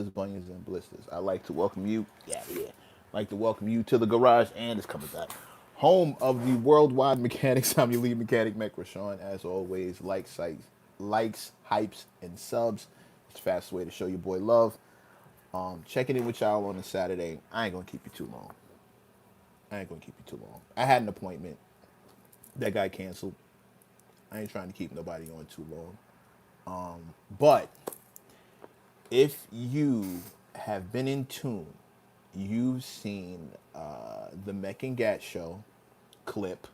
bunions, and blisters. I'd like to welcome you. Yeah, yeah. I'd like to welcome you to the garage, and it's coming back. Home of the worldwide mechanics. I'm your lead mechanic, Mech Rashawn. As always, likes, hypes, and subs. It's the fastest way to show your boy love. Checking in with y'all on a Saturday. I ain't gonna keep you too long. I ain't gonna keep you too long. I had an appointment that got canceled. I ain't trying to keep nobody on too long. But if you have been in tune, you've seen the Mech and Gat show clip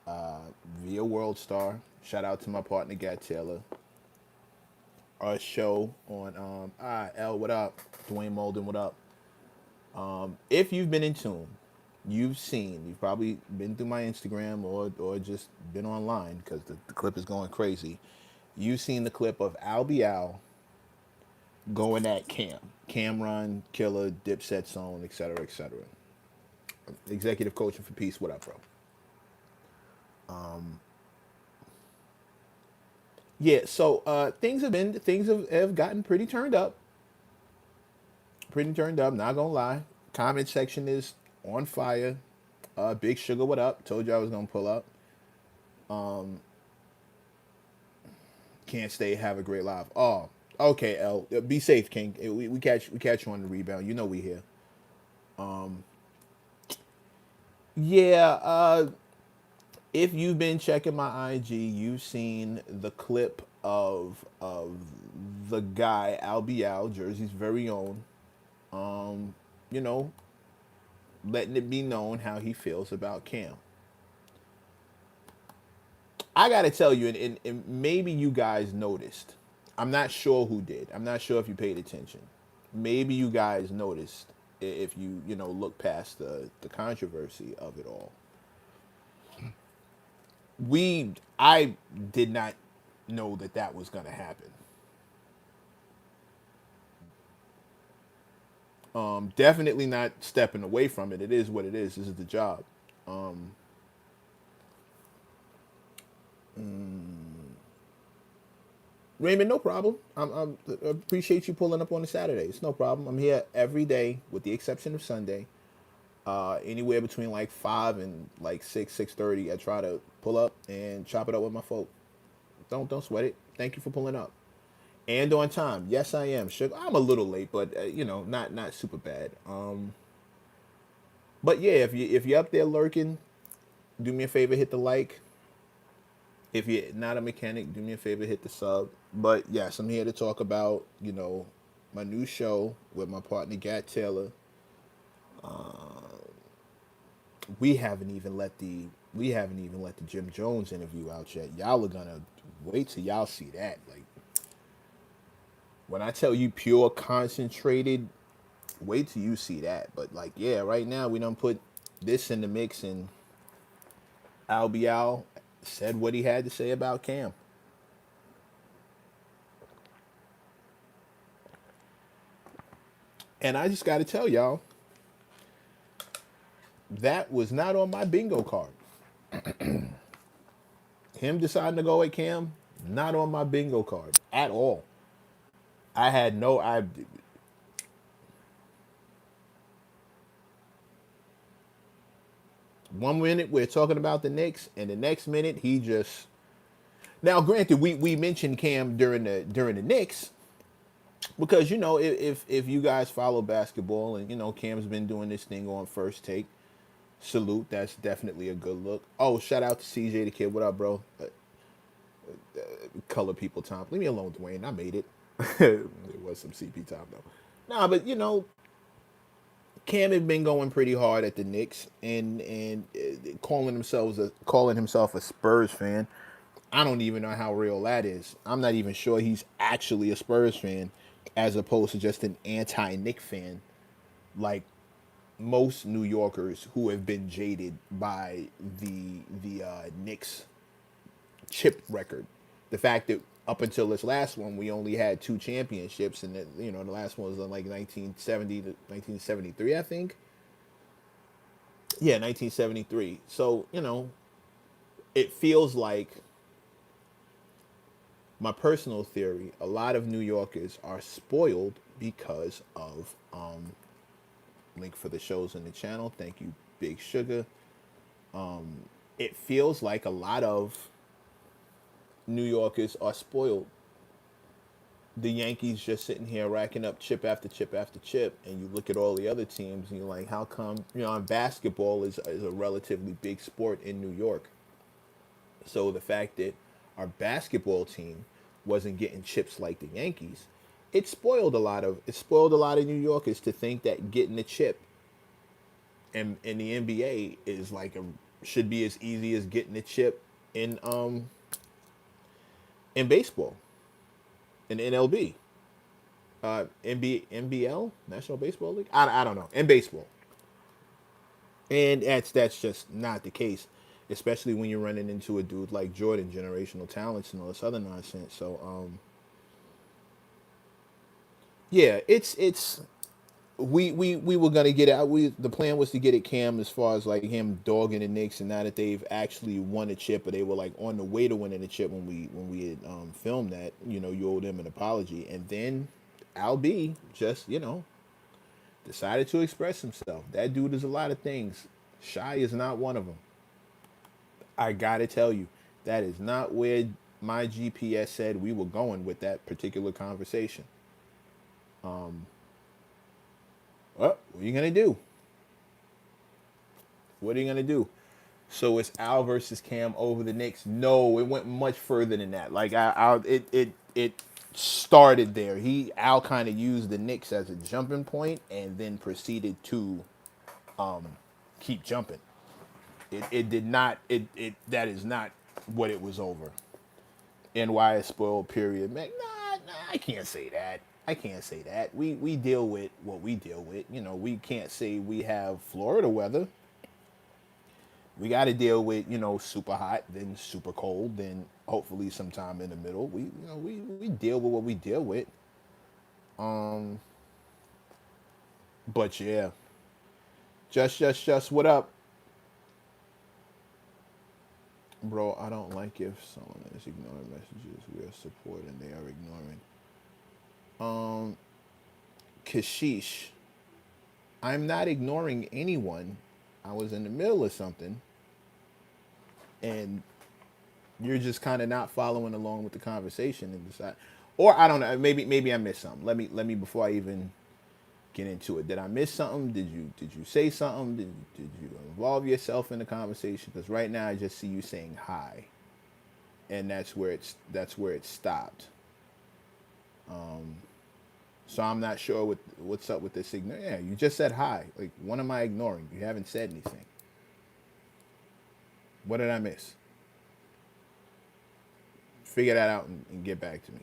via World Star. Shout out to my partner Gat Taylor. Our show on L, what up? Dwayne Molden, what up? If you've been in tune, you've probably been through my Instagram or just been online because the clip is going crazy. You've seen the clip of Albee going at Cameron, Killer, Dipset Zone, etc., etc. Executive coaching for Peace. What up, bro? Yeah, so things have gotten pretty turned up. Pretty turned up, not gonna lie. Comment section is on fire. Big Sugar, what up? Told you I was gonna pull up. Can't stay, have a great life. Oh, okay, L. Be safe, King. We catch you on the rebound. You know we here. Yeah, if you've been checking my IG, you've seen the clip of the guy Albee, Jersey's very own. You know, letting it be known how he feels about Cam. I gotta tell you, and maybe you guys noticed. I'm not sure who did. I'm not sure if you paid attention. Maybe you guys noticed if you look past the controversy of it all. I did not know that that was gonna happen. Definitely not stepping away from it. It is what it is. This is the job. Raymond, no problem. I appreciate you pulling up on a Saturday. It's no problem. I'm here every day, with the exception of Sunday. Anywhere between like 5 and like 6:30. I try to pull up and chop it up with my folk. Don't sweat it. Thank you for pulling up. And on time. Yes, I am. Sugar. I'm a little late, but not super bad. But yeah, if you're up there lurking, do me a favor, hit the like. If you're not a mechanic, do me a favor, hit the sub. But yes, I'm here to talk about my new show with my partner Gat Taylor. We haven't even let the Jim Jones interview out yet. Y'all are gonna wait till y'all see that. Like, when I tell you pure concentrated, wait till you see that. But like, yeah, right now we don't put this in the mix, and Albee said what he had to say about Cam. And I just got to tell y'all, that was not on my bingo card. Him deciding to go at Cam, not on my bingo card at all. I had no I One minute we're talking about the Knicks, and the next minute he just. Now, granted, we mentioned Cam during the Knicks because if you guys follow basketball, and Cam's been doing this thing on First Take. Salute, that's definitely a good look. Oh, shout out to CJ the Kid. What up, bro? Color people time. Leave me alone, Dwayne. I made it. It was some CP time though. Nah, but Cam had been going pretty hard at the Knicks, and calling himself a Spurs fan. I don't even know how real that is. I'm not even sure he's actually a Spurs fan, as opposed to just an anti-Knick fan, like most New Yorkers who have been jaded by the Knicks chip record. The fact that up until this last one, we only had two championships, and that the last one was in like 1970 to 1973, I think. Yeah, 1973. So it feels like, my personal theory, a lot of New Yorkers are spoiled because of link for the shows in the channel. Thank you, Big Sugar. It feels like a lot of New Yorkers are spoiled. The Yankees just sitting here racking up chip after chip after chip, and you look at all the other teams, and you're like, how come? And basketball is a relatively big sport in New York. So the fact that our basketball team wasn't getting chips like the Yankees, it spoiled a lot of New Yorkers to think that getting a chip in the NBA is like a should be as easy as getting a chip in baseball, in NLB, NBL, National Baseball League. I don't know, in baseball, and that's just not the case, especially when you're running into a dude like Jordan, generational talents and all this other nonsense. So yeah, it's we were gonna get out. The plan was to get it Cam as far as like him dogging the Knicks, and now that they've actually won a chip, or they were like on the way to winning the chip when we had filmed that. You owed him an apology, and then Albee just decided to express himself. That dude is a lot of things. Shy is not one of them. I gotta tell you, that is not where my GPS said we were going with that particular conversation. Well, what are you gonna do? What are you gonna do? So it's Al versus Cam over the Knicks. No, it went much further than that. Like it started there. Al kind of used the Knicks as a jumping point, and then proceeded to keep jumping. It did not. It that is not what it was over. NY is spoiled. Period. Man, nah, I can't say that. I can't say that. We deal with what we deal with. We can't say we have Florida weather. We got to deal with super hot, then super cold, then hopefully sometime in the middle. We deal with what we deal with. But yeah, just what up, bro? I don't like if someone is ignoring messages we are supporting. They are ignoring. Kashish, I'm not ignoring anyone. I was in the middle of something, and you're just kind of not following along with the conversation and decide, or I don't know. Maybe I missed something. Let me before I even get into it. Did I miss something? Did you say something? Did you involve yourself in the conversation? Because right now I just see you saying hi, and that's where it stopped. So I'm not sure what's up with this signal. Yeah, you just said hi. Like, what am I ignoring? You haven't said anything. What did I miss? Figure that out and get back to me.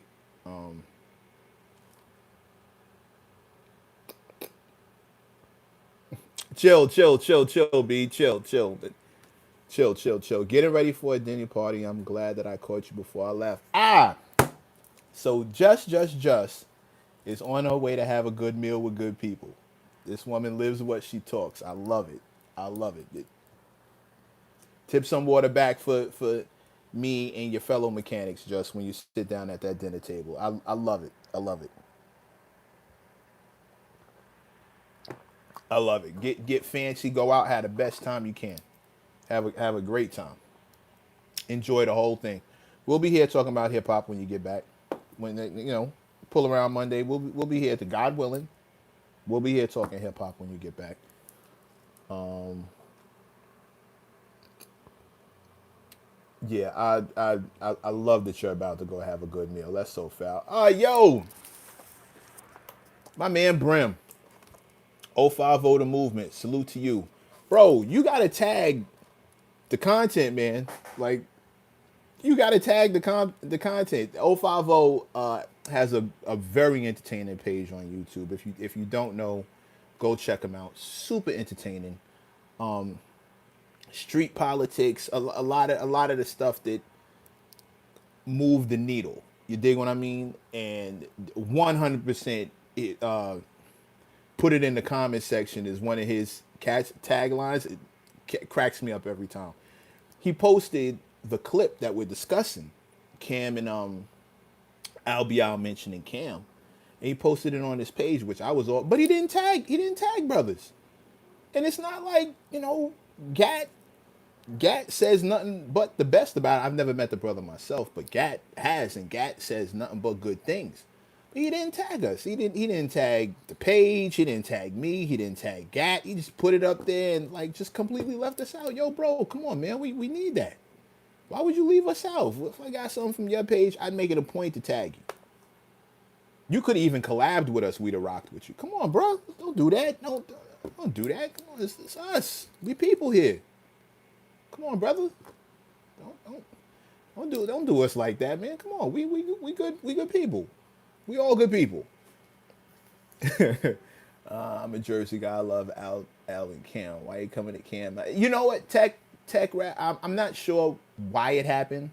Chill, B. Chill. Getting ready for a dinner party. I'm glad that I caught you before I left. So just is on her way to have a good meal with good people. This woman lives what she talks. I love it. Tip some water back for me and your fellow mechanics just when you sit down at that dinner table. I love it. I love it. Get fancy, go out, have the best time you can. Have a great time. Enjoy the whole thing. We'll be here talking about hip hop when you get back. When pull around Monday, we'll be here to God willing. We'll be here talking hip hop when you get back. Yeah, I love that you're about to go have a good meal. That's so foul. Yo, my man Brim, 050 the movement. Salute to you, bro. You gotta tag the content, man. Like, you gotta tag the content. 050 has a very entertaining page on YouTube. If you don't know, go check him out. Super entertaining. Street politics, a lot of the stuff that move the needle. You dig what I mean? And 100% put it in the comment section is one of his taglines. It cracks me up every time. He posted the clip that we're discussing, Cam and Albee mentioning Cam, And he posted it on his page, which I was all, but he didn't tag brothers. And it's not like, Gat says nothing but the best about it. I've never met the brother myself, but Gat has, and Gat says nothing but good things. But he didn't tag us. He didn't tag the page. He didn't tag me. He didn't tag Gat. He just put it up there and like just completely left us out. Yo, bro, come on, man. We need that. Why would you leave us out? If I got something from your page, I'd make it a point to tag you. You could have even collabed with us. We'd have rocked with you. Come on, bro. Don't do that. Don't do that. Come on, it's us. We people here. Come on, brother. Don't do us like that, man. Come on. We good people. We all good people. I'm a Jersey guy. I love Al and Cam. Why you coming to Cam? You know what? Tech rap. I'm not sure why it happened.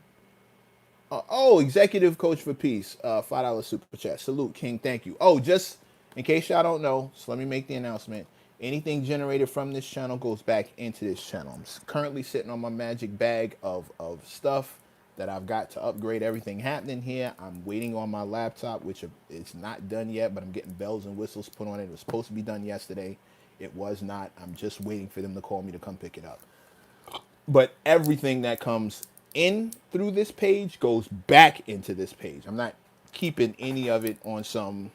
Executive coach for peace. $5 super chat. Salute, King. Thank you. Oh, just in case y'all don't know, so let me make the announcement. Anything generated from this channel goes back into this channel. I'm currently sitting on my magic bag of stuff that I've got to upgrade everything happening here. I'm waiting on my laptop, which is not done yet, but I'm getting bells and whistles put on it. It was supposed to be done yesterday. It was not. I'm just waiting for them to call me to come pick it up. But everything that comes in through this page goes back into this page. I'm not keeping any of it on some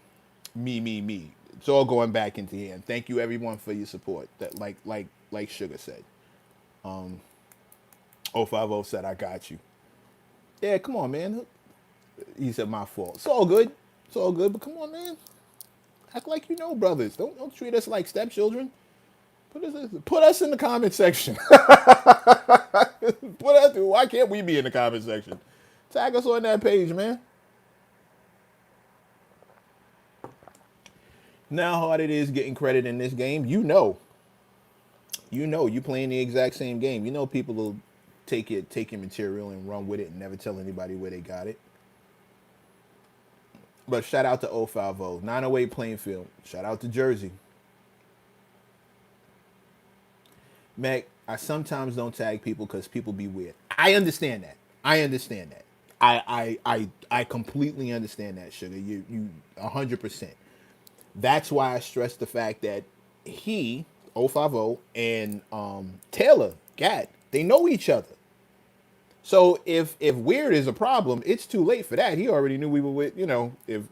me. It's all going back into here. And thank you everyone for your support. That like Sugar said. 050 said I got you. Yeah, come on, man. He said my fault. It's all good. It's all good. But come on, man. Act like you know brothers. Don't treat us like stepchildren. Put us in the comment section. Why can't we be in the comment section? Tag us on that page, man. Now how hard it is getting credit in this game, you playing the exact same game. You know people will take your material and run with it and never tell anybody where they got it. But shout out to 050, 908 Plainfield. Shout out to Jersey. Mac, I sometimes don't tag people because people be weird. I understand that. I completely understand that, Sugar. You 100%. That's why I stress the fact that he, 050, and Taylor, Gat, they know each other. So if weird is a problem, it's too late for that. He already knew we were with, if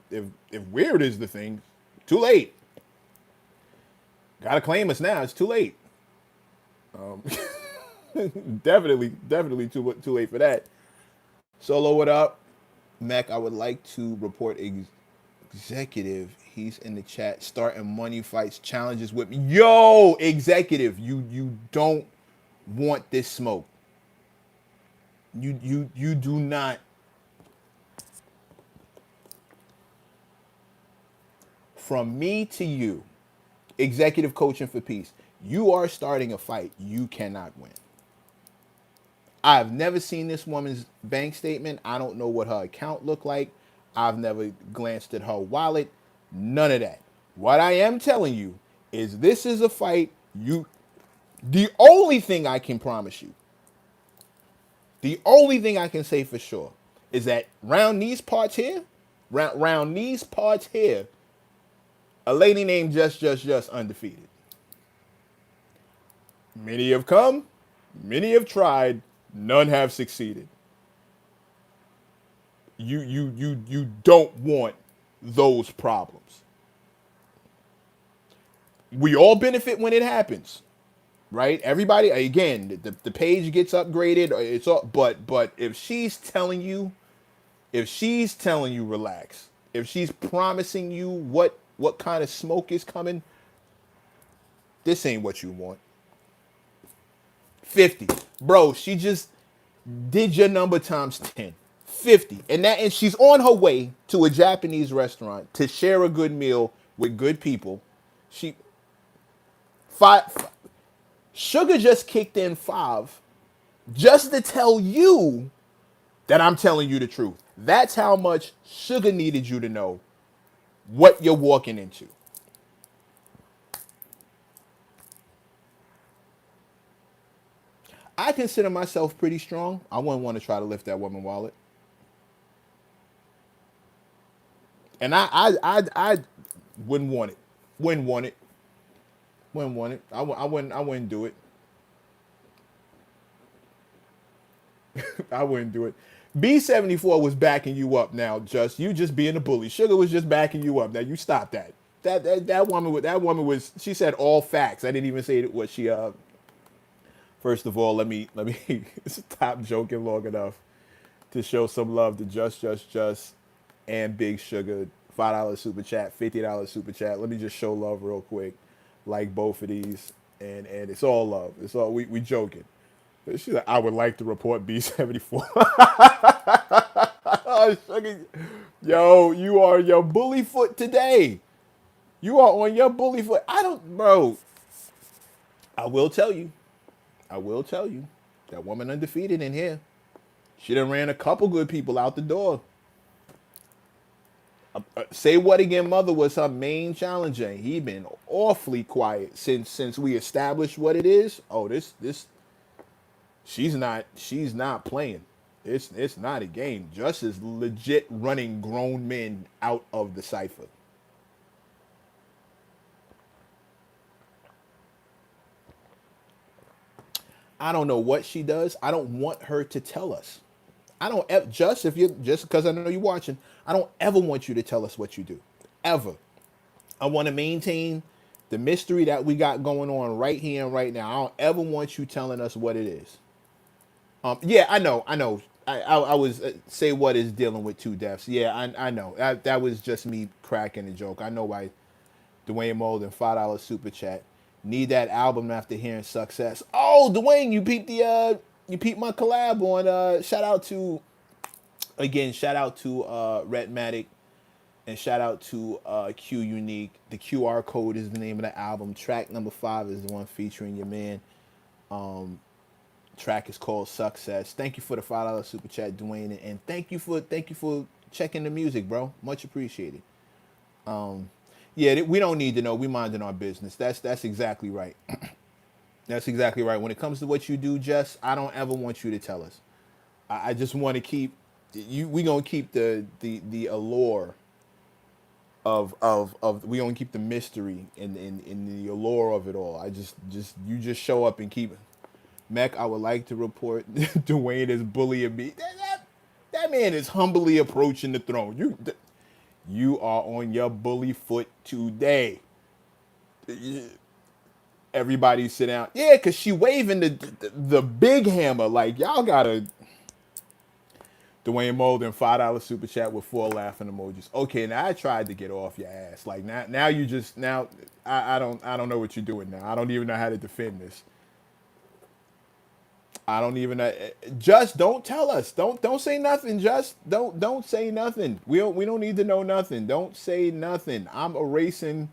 weird is the thing, too late. Gotta claim us now. It's too late. Definitely too late for that. Solo, what up? Mac, I would like to report executive. He's in the chat starting money fights challenges with me. Yo, executive, you don't want this smoke. You do not. From me to you, executive coaching for peace. You are starting a fight you cannot win. I've never seen this woman's bank statement. I don't know what her account looked like. I've never glanced at her wallet. None of that. What I am telling you is this is a fight the only thing I can promise you, the only thing I can say for sure is that round these parts here, a lady named Just undefeated. Many have come, many have tried, none have succeeded. You don't want those problems. We all benefit when it happens, right? Everybody, again, the page gets upgraded. It's all, but if she's telling you relax, if she's promising you what kind of smoke is coming, this ain't what you want. 50, bro. She just did your number times 10. 50, and she's on her way to a Japanese restaurant to share a good meal with good people. Sugar just kicked in 5 just to tell you that I'm telling you the truth. That's how much Sugar needed you to know what you're walking into. I consider myself pretty strong. I wouldn't want to try to lift that woman's wallet. And I wouldn't want it. Wouldn't want it. Wouldn't want it. I wouldn't do it. I wouldn't do it. B74 was backing you up now, you just being a bully. Sugar was just backing you up. Now you stop that. That woman was she said all facts. I didn't even say what she first of all, let me stop joking long enough to show some love to just and Big Sugar. $5 super chat, $50 super chat. Let me just show love real quick. Like both of these. And it's all love. It's all we joking. She's like, I would like to report B74. Oh, Sugar. Yo, you are your bully foot today. You are on your bully foot. I don't, bro. I will tell you. I will tell you. That woman undefeated in here. She done ran a couple good people out the door. Say What Again Mother was her main challenger. He been awfully quiet since we established what it is. Oh, this she's not playing. It's not a game. Just is legit running grown men out of the cipher. I don't know what she does. I don't want her to tell us. I don't just if you just because I know you're watching. I don't ever want you to tell us what you do, ever. I want to maintain the mystery that we got going on right here and right now. I don't ever want you telling us what it is. Yeah, I know. I was say what is dealing with two deaths. Yeah, I know. That was just me cracking a joke. I know why. Dwayne Molden, $5 super chat. Need that album after hearing Success. Oh, Dwayne, you peeped my collab on shout out to Redmatic and shout out to Q Unique. The QR code is the name of the album. Track number 5 is the one featuring your man. Track is called Success. Thank you for the $5 super chat, Dwayne, and thank you for checking the music, bro. Much appreciated. Yeah, we don't need to know. We minding our business. That's exactly right. That's exactly right. When it comes to what you do, Jess, I don't ever want you to tell us. I just want to keep you. We gonna keep the allure of we gonna keep the mystery in the allure of it all. You just show up and keep it. Mech, I would like to report Dwayne is bullying me. That man is humbly approaching the throne. You are on your bully foot today. Everybody sit down. Yeah, because she waving the big hammer. Like, y'all gotta. Dwayne Molden, $5 super chat with 4 laughing emojis. Okay, now I tried to get off your ass. Like now you just I don't know what you're doing now. I don't even know how to defend this. I don't even know. Just don't tell us. Don't say nothing. Just don't say nothing. We don't need to know nothing. Don't say nothing. I'm erasing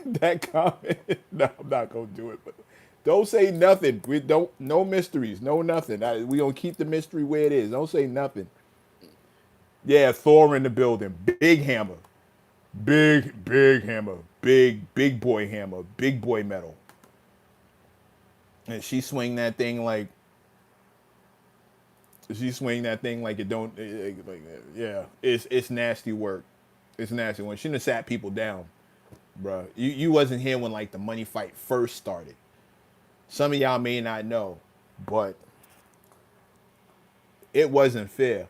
that comment. No, I'm not gonna do it. But don't say nothing. We don't no mysteries. No nothing. We gonna keep the mystery where it is. Don't say nothing. Yeah, Thor in the building. Big hammer. Big hammer. Big boy hammer. Big boy metal. And she swing that thing like it don't like yeah. It's nasty work. It's nasty when she done sat people down, bruh. You wasn't here when like the money fight first started. Some of y'all may not know, but it wasn't fair.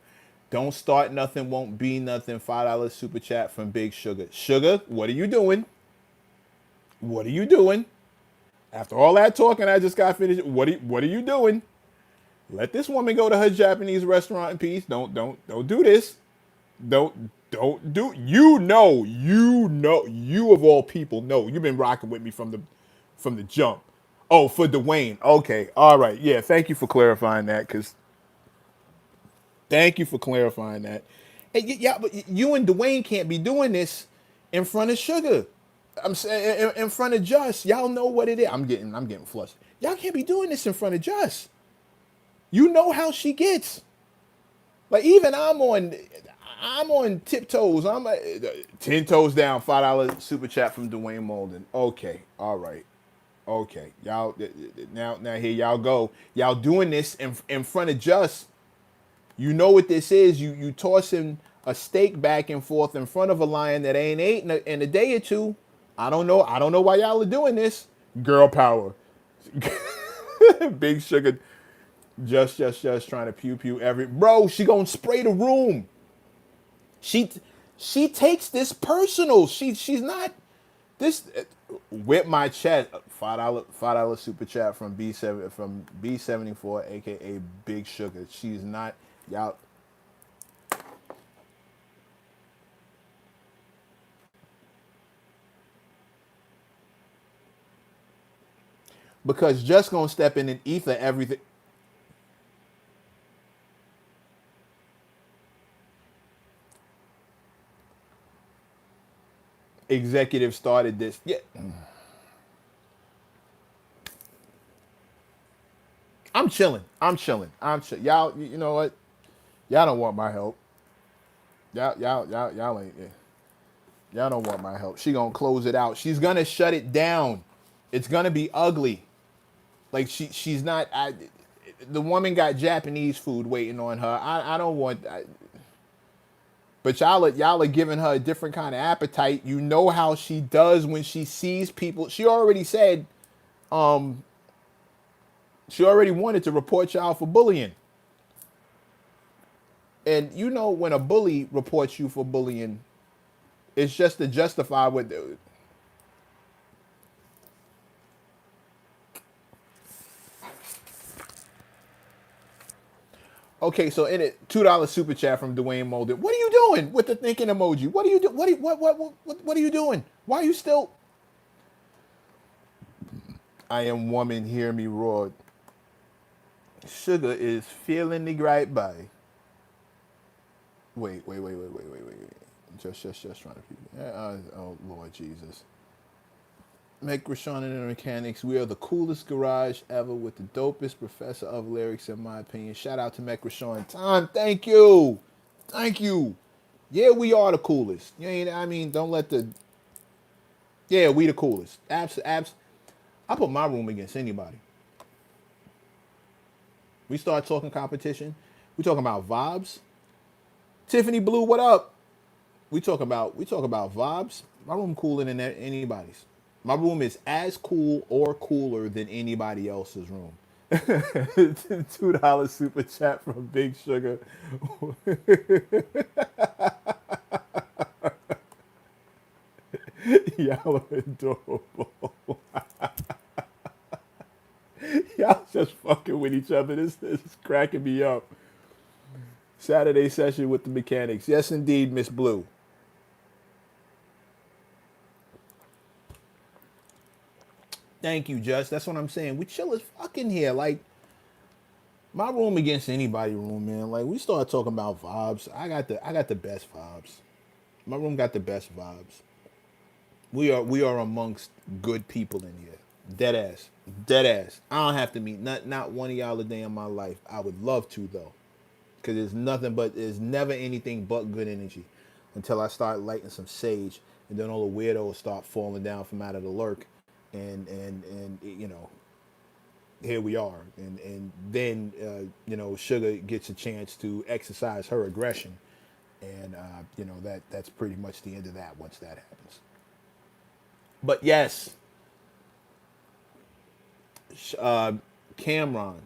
Don't start nothing, won't be nothing. $5 super chat from Big Sugar. Sugar, what are you doing? What are you doing? After all that talking, I just got finished. What are you doing? Let this woman go to her Japanese restaurant in peace. Don't do this. Don't do. You of all people know. You've been rocking with me from the jump. Oh, for Dwayne. Okay, all right. Yeah, thank you for clarifying that. Thank you for clarifying that. Hey, yeah, but you and Dwayne can't be doing this in front of Sugar. I'm saying in front of Just. Y'all know what it is. I'm getting flushed. Y'all can't be doing this in front of Just. You know how she gets. Like even I'm on tiptoes. I'm 10 toes down. $5 super chat from Dwayne Molden. Okay, all right. Okay, y'all. Now here y'all go. Y'all doing this in front of Just. You know what this is. You tossing a steak back and forth in front of a lion that ain't ate in a day or two. I don't know. I don't know why y'all are doing this. Girl power. Big Sugar just trying to pew pew every bro. She gonna spray the room. She she takes this personal. She's not this whip my chat. $5 super chat from B74 aka Big Sugar. She's not y'all. Because just gonna step in and ether everything. Executive started this. Yeah, I'm chilling. I'm chilling. I'm chill. Y'all, you know what? Y'all don't want my help. Y'all ain't. Yeah. Y'all don't want my help. She gonna close it out. She's gonna shut it down. It's gonna be ugly. Like she's not. The woman got Japanese food waiting on her. I don't want. But y'all are giving her a different kind of appetite. You know how she does when she sees people. She already said, she already wanted to report y'all for bullying. And you know when a bully reports you for bullying, it's just to justify what. Okay, so in it, $2 super chat from Dwayne Molden. What are you doing with the thinking emoji? What are you doing? What are you doing? Why are you still? I am woman. Hear me roar. Sugar is feeling the right by. Wait. Just trying to. Oh Lord Jesus. Make Rashawn and the Mechanics. We are the coolest garage ever with the dopest professor of lyrics, in my opinion. Shout out to Mech Rashawn. Time, thank you. Thank you. Yeah, we are the coolest. You ain't, I mean, don't let the. Yeah, we the coolest. Abs. I put my room against anybody. We start talking competition. We talking about vibes. Tiffany Blue, what up? We talk about vibes. My room cooler than anybody's. My room is as cool or cooler than anybody else's room. $2 super chat from Big Sugar. Y'all are adorable. Y'all just fucking with each other. This is cracking me up. Saturday session with the mechanics. Yes, indeed, Miss Blue. Thank you, Just. That's what I'm saying. We chill as fucking here. Like, my room against anybody room, man. Like, we start talking about vibes. I got the best vibes. My room got the best vibes. We are amongst good people in here. Dead ass. Dead ass. I don't have to meet not one of y'all a day in my life. I would love to though. Cause there's never anything but good energy until I start lighting some sage, and then all the weirdos start falling down from out of the lurk, and here we are, and then Sugar gets a chance to exercise her aggression, and that's pretty much the end of that once that happens. But yes, Cameron,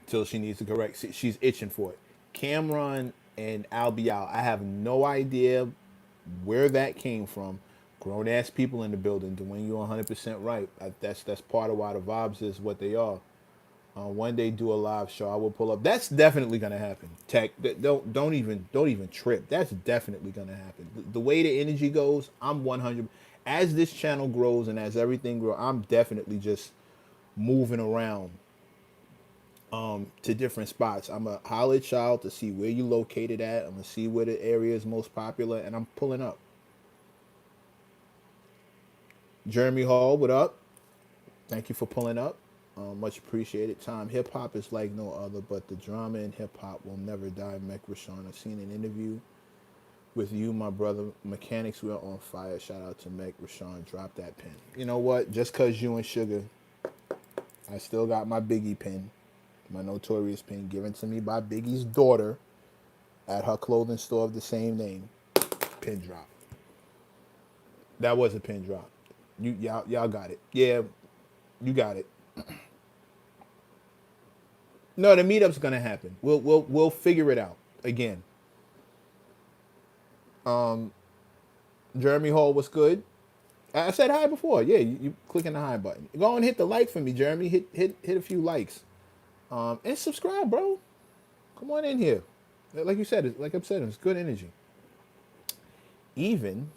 till she needs to correct. She's itching for it. Cameron and Albee out. I have no idea where that came from. Grown ass people in the building. Dwayne, you're 100% right. That's part of why the vibes is what they are. One day do a live show. I will pull up. That's definitely gonna happen. Tech, don't even trip. That's definitely gonna happen. The way the energy goes, I'm 100. As this channel grows and as everything grows, I'm definitely just moving around to different spots. I'm a holler child to see where you located at. I'm gonna see where the area is most popular, and I'm pulling up. Jeremy Hall, what up? Thank you for pulling up. Much appreciated. Time hip hop is like no other, but the drama in hip hop will never die. Mech Rashawn. I've seen an interview with you, my brother. Mechanics, we are on fire. Shout out to Mech Rashawn. Drop that pin. You know what? Just cause you and Sugar, I still got my Biggie pin, my notorious pin given to me by Biggie's daughter. at her clothing store of the same name. Pin drop. That was a pin drop. Y'all got it. Yeah, you got it. No, the meetup's gonna happen. We'll figure it out. Again, Jeremy Hall was good. I said hi before. Yeah, you clicking the hi button. Go and hit the like for me, Jeremy. Hit a few likes. And subscribe, bro. Come on in here. Like you said, like I said, it's good energy. Even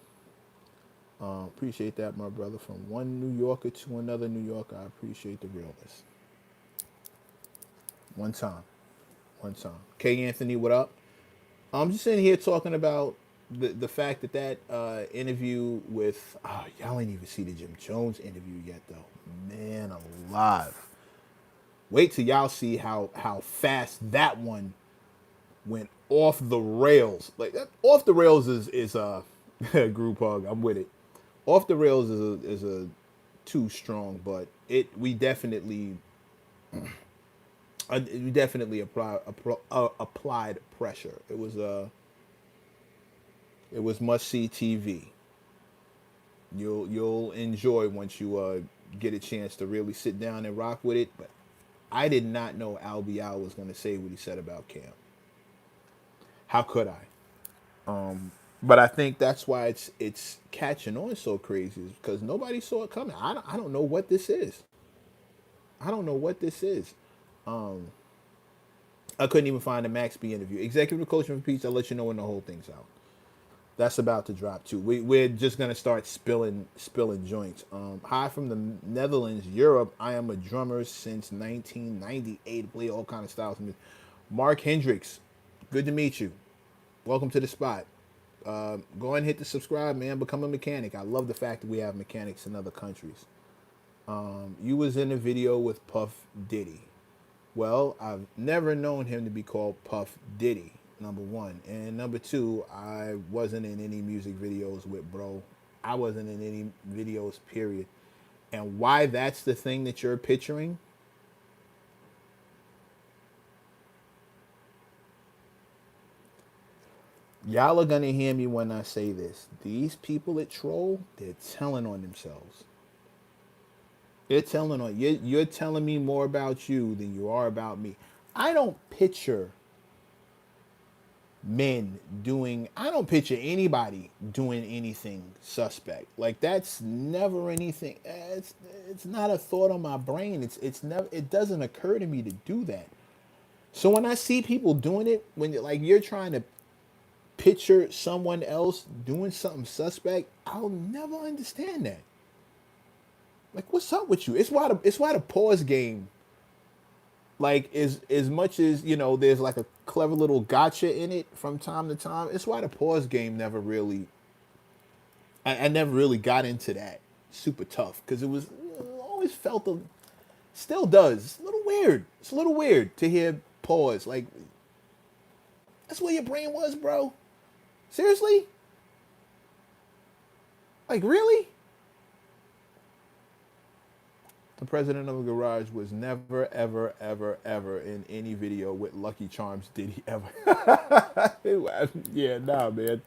appreciate that, my brother. From one New Yorker to another New Yorker, I appreciate the realness. One time. One time. K. Anthony, what up? I'm just sitting here talking about the fact that interview with y'all ain't even see the Jim Jones interview yet though. Man alive. Wait till y'all see how fast that one went off the rails. Like that, off the rails is a group hug. I'm with it. Off the rails is a too strong, but we definitely applied pressure. It was must see TV. You'll enjoy once you get a chance to really sit down and rock with it. But I did not know Albee was going to say what he said about Cam. How could I? But I think that's why it's catching on so crazy, is because nobody saw it coming. I don't know what this is. I don't know what this is. I couldn't even find a Max B interview. Executive coaching for Peach. I'll let you know when the whole thing's out. That's about to drop too. We're just gonna start spilling joints. Hi from the Netherlands, Europe. I am a drummer since 1998. Play all kind of styles. Mark Hendricks, good to meet you. Welcome to the spot. Go ahead and hit the subscribe, man. Become a mechanic. I love the fact that we have mechanics in other countries. You was in a video with Puff Diddy. Well, I've never known him to be called Puff Diddy, number one. And number two, I wasn't in any music videos with bro. I wasn't in any videos, period. And why that's the thing that you're picturing? Y'all are going to hear me when I say this. These people that troll, they're telling on themselves. You're telling me more about you than you are about me. I don't picture I don't picture anybody doing anything suspect. Like that's never anything. It's not a thought on my brain. It's never, it doesn't occur to me to do that. So when I see people doing it, when you're trying to picture someone else doing something suspect, I'll never understand that. Like, what's up with you? It's why the pause game, like, is as much as, there's like a clever little gotcha in it from time to time. It's why the pause game never really, I never really got into that super tough, because it was always felt still does. It's a little weird. It's a little weird to hear pause. Like, that's where your brain was, bro. Seriously? Like, really? The president of the garage was never, ever, ever, ever in any video with Lucky Charms. Did he ever? Yeah, nah, man.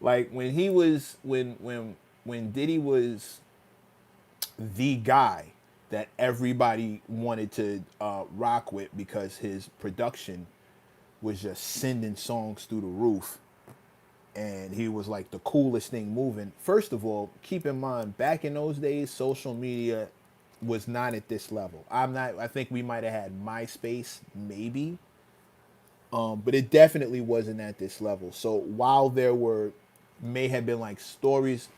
Like when Diddy was the guy that everybody wanted to rock with, because his production was just sending songs through the roof, and he was like the coolest thing moving. First of all, keep in mind, back in those days, social media was not at this level. I think we might have had MySpace, maybe. But it definitely wasn't at this level. So while may have been like stories.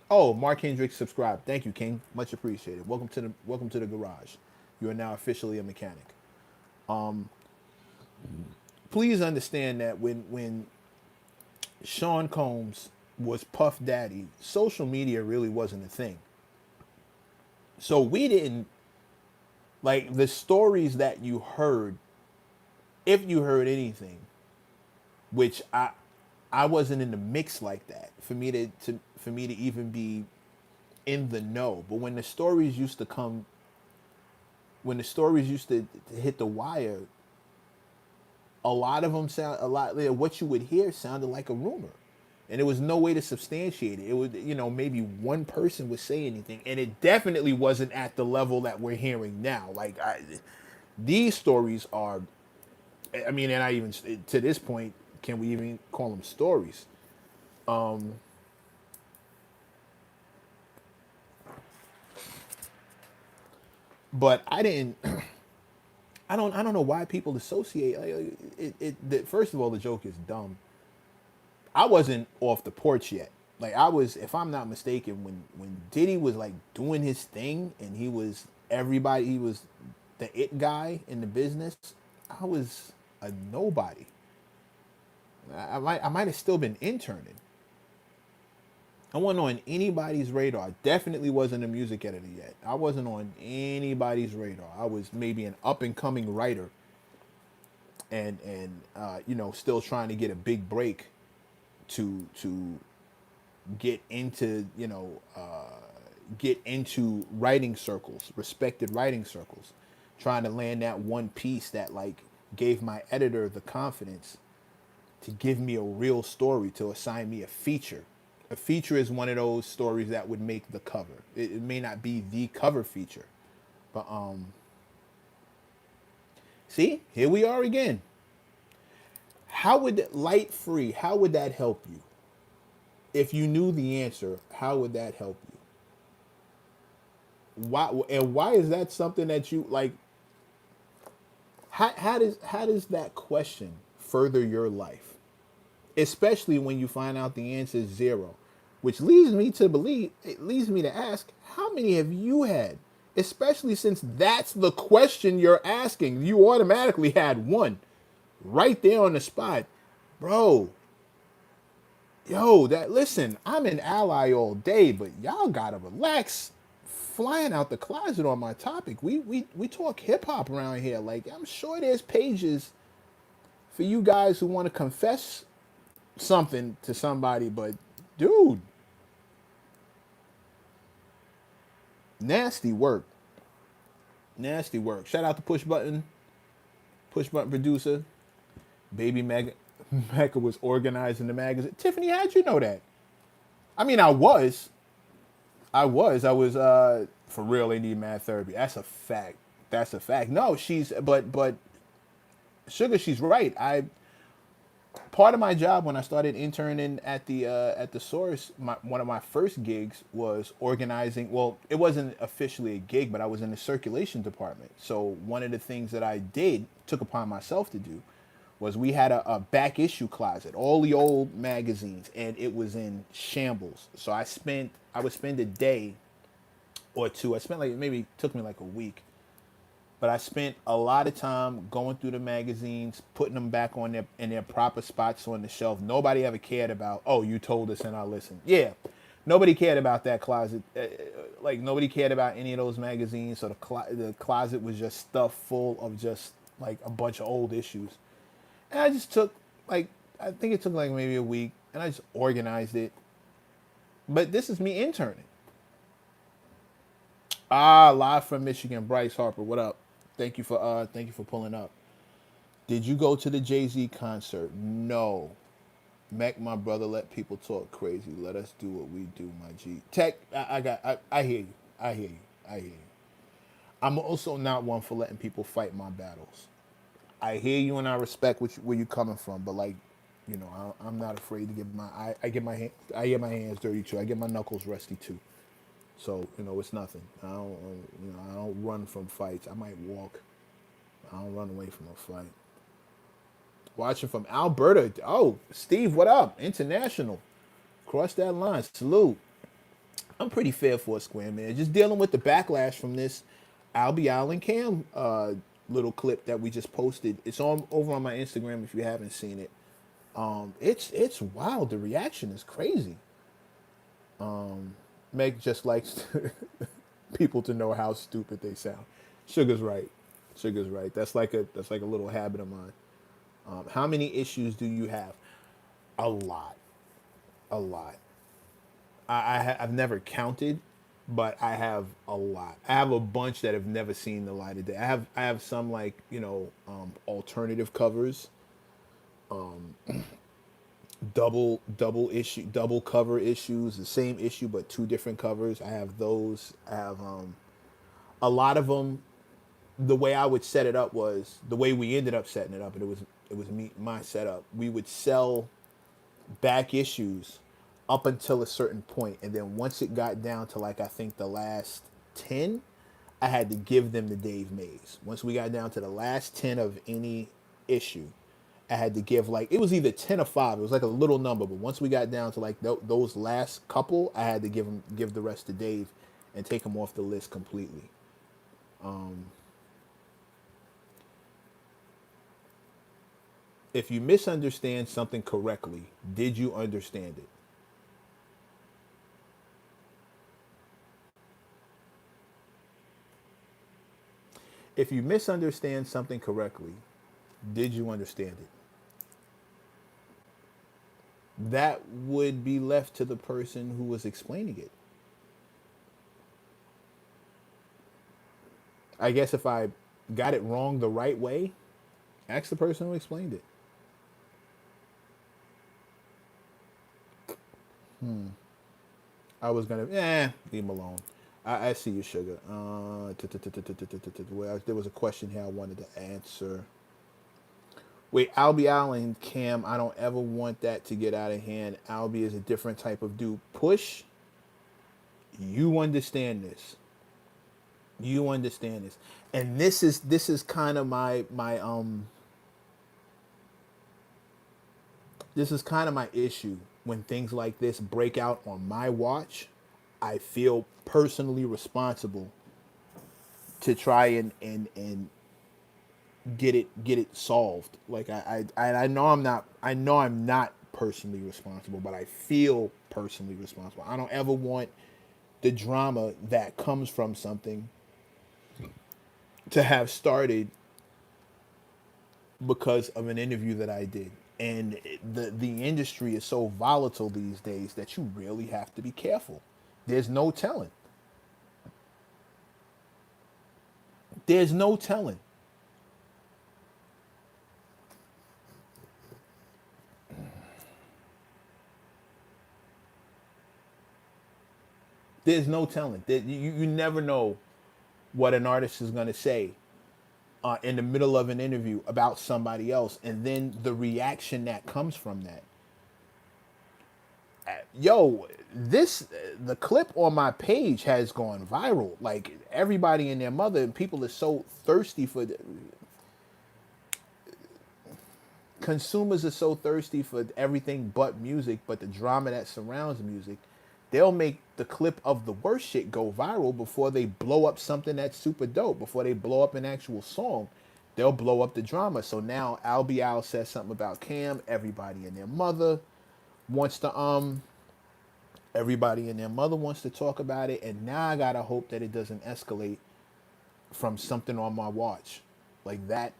Oh, Mark Hendricks subscribed. Thank you, King. Much appreciated. Welcome to the garage. You are now officially a mechanic. Please understand that when Sean Combs was Puff Daddy, social media really wasn't a thing. So we didn't, like, the stories that you heard, if you heard anything, which I wasn't in the mix like that for me to even be in the know. But when the stories used to hit the wire, a lot of them sound a lot. What you would hear sounded like a rumor, and there was no way to substantiate it. It would, maybe one person would say anything, and it definitely wasn't at the level that we're hearing now. These stories are, I mean, and I even to this point, can we even call them stories? Um, but I didn't. I don't know why people associate first of all, the joke is dumb. I wasn't off the porch yet. Like I was, if I'm not mistaken, when Diddy was like doing his thing and he was the it guy in the business. I was a nobody. I might have still been interning. I wasn't on anybody's radar. I definitely wasn't a music editor yet. I wasn't on anybody's radar. I was maybe an up and coming writer, and still trying to get a big break to get into get into writing circles, respected writing circles, trying to land that one piece that like gave my editor the confidence to give me a real story, to assign me a feature. A feature is one of those stories that would make the cover. It may not be the cover feature, but see, here we are again. How would light free? How would that help you? If you knew the answer, how would that help you? Why is that something that you like? How does that question further your life? Especially when you find out the answer is zero, which leads me to ask, how many have you had? Especially since that's the question you're asking. You automatically had one right there on the spot. Bro, listen, I'm an ally all day, but y'all gotta relax flying out the closet on my topic. We talk hip hop around here. Like I'm sure there's pages for you guys who want to confess something to somebody, but dude, nasty work. Nasty work. Shout out to Push Button producer. Baby Mecca was organizing the magazine. Tiffany, how'd you know that? I mean, I was for real, they need mad therapy. That's a fact. That's a fact. No, but Sugar, she's right. I Part of my job when I started interning at the source, one of my first gigs was organizing. Well, it wasn't officially a gig, but I was in the circulation department. So one of the things that I took upon myself to do, was we had a back issue closet, all the old magazines, and it was in shambles. So I would spend a day or two. I spent like maybe took me like a week, but I spent a lot of time going through the magazines, putting them back on their proper spots on the shelf. Nobody ever cared about, oh, you told us and I listened. Yeah, nobody cared about that closet. Like nobody cared about any of those magazines. So the closet was just stuffed full of just like a bunch of old issues. And I just took like, I think it took like maybe a week, and I just organized it. But this is me interning. Live from Michigan, Bryce Harper. What up? Thank you for pulling up. Did you go to the Jay-Z concert? No. Mac, my brother, let people talk crazy. Let us do what we do, my G. Tech, I hear you. I hear you. I hear you. I'm also not one for letting people fight my battles. I hear you and I respect where you're coming from, but like, I'm not afraid to get I get my hands dirty too. I get my knuckles rusty too. So it's nothing. I don't run from fights. I might walk. I don't run away from a fight. Watching from Alberta. Oh, Steve, what up? International. Cross that line. Salute. I'm pretty fair for a square, man. Just dealing with the backlash from this Albee Island Cam little clip that we just posted. It's over on my Instagram if you haven't seen it. It's wild. The reaction is crazy. Meg just likes people to know how stupid they sound. Sugar's right. Sugar's right. That's like a little habit of mine. How many issues do you have? A lot. A lot. I've never counted, but I have a lot. I have a bunch that have never seen the light of day. I have some like alternative covers double cover issues, the same issue but two different covers. I have those. I have a lot of them. The way I would set it up was the way we ended up setting it up, and it was my setup. We would sell back issues up until a certain point, and then once it got down to like I think the last 10, I had to give them to Dave Mays. Once we got down to the last 10 of any issue, I had to give like it was either 10 or 5. It was like a little number, but once we got down to like those last couple, I had to give the rest to Dave and take them off the list completely. If you misunderstand something correctly, did you understand it? If you misunderstand something correctly, did you understand it? That would be left to the person who was explaining it. I guess if I got it wrong the right way, ask the person who explained it. I was gonna, leave him alone. I see you, sugar. Well, there was a question here I wanted to answer. Wait, Albee Allen, Cam, I don't ever want that to get out of hand. Albee is a different type of dude. Push, you understand this. You understand this. And this is kind of this is kind of my issue when things like this break out on my watch. I feel personally responsible to try and get it solved. Like I know I'm not personally responsible, but I feel personally responsible. I don't ever want the drama that comes from something to have started because of an interview that I did. And the industry is so volatile these days that you really have to be careful. There's no telling. There's no telling. There's no telling. You never know what an artist is going to say in the middle of an interview about somebody else, and then the reaction that comes from that. Yo, the clip on my page has gone viral. Like everybody and their mother, and people are so thirsty for consumers are so thirsty for everything but music, but the drama that surrounds music. They'll make the clip of the worst shit go viral before they blow up something that's super dope. Before they blow up an actual song, they'll blow up the drama. So now Albee Al says something about Cam. Wants to everybody and their mother wants to talk about it, and now I gotta hope that it doesn't escalate from something on my watch. Like that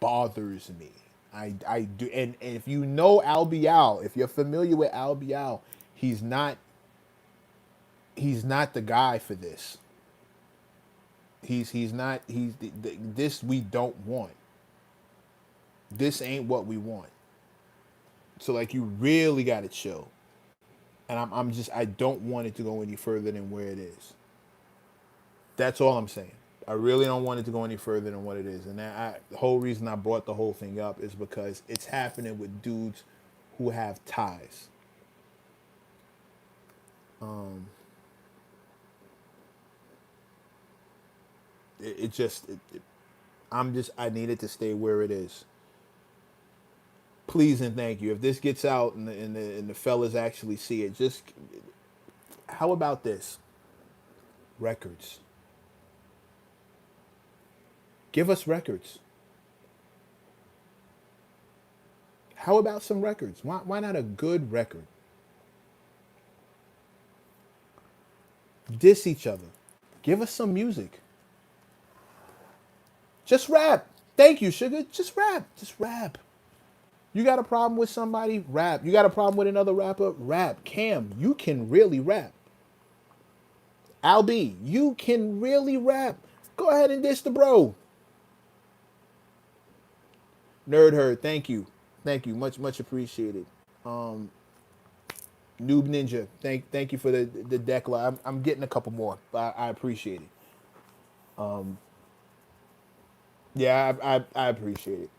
bothers me. I do, and if you know Albee Al, if you're familiar with Albee Al, he's not the guy for this. He's not this we don't want. This ain't what we want. So like you really gotta chill. And I don't want it to go any further than where it is. That's all I'm saying. I really don't want it to go any further than what it is. And the whole reason I brought the whole thing up is because it's happening with dudes who have ties. I need it to stay where it is. Please and thank you. If this gets out and the fellas actually see it, just how about this? Records. Give us records. How about some records? Why not a good record? Diss each other. Give us some music. Just rap. Thank you, sugar. Just rap. Just rap. You got a problem with somebody? Rap. You got a problem with another rapper? Rap. Cam, you can really rap. Albee, you can really rap. Go ahead and diss the bro. Nerd Herd, thank you. Thank you, much appreciated. Um, Noob Ninja, thank you for the deck. I'm getting a couple more, but I appreciate it. Yeah, I appreciate it.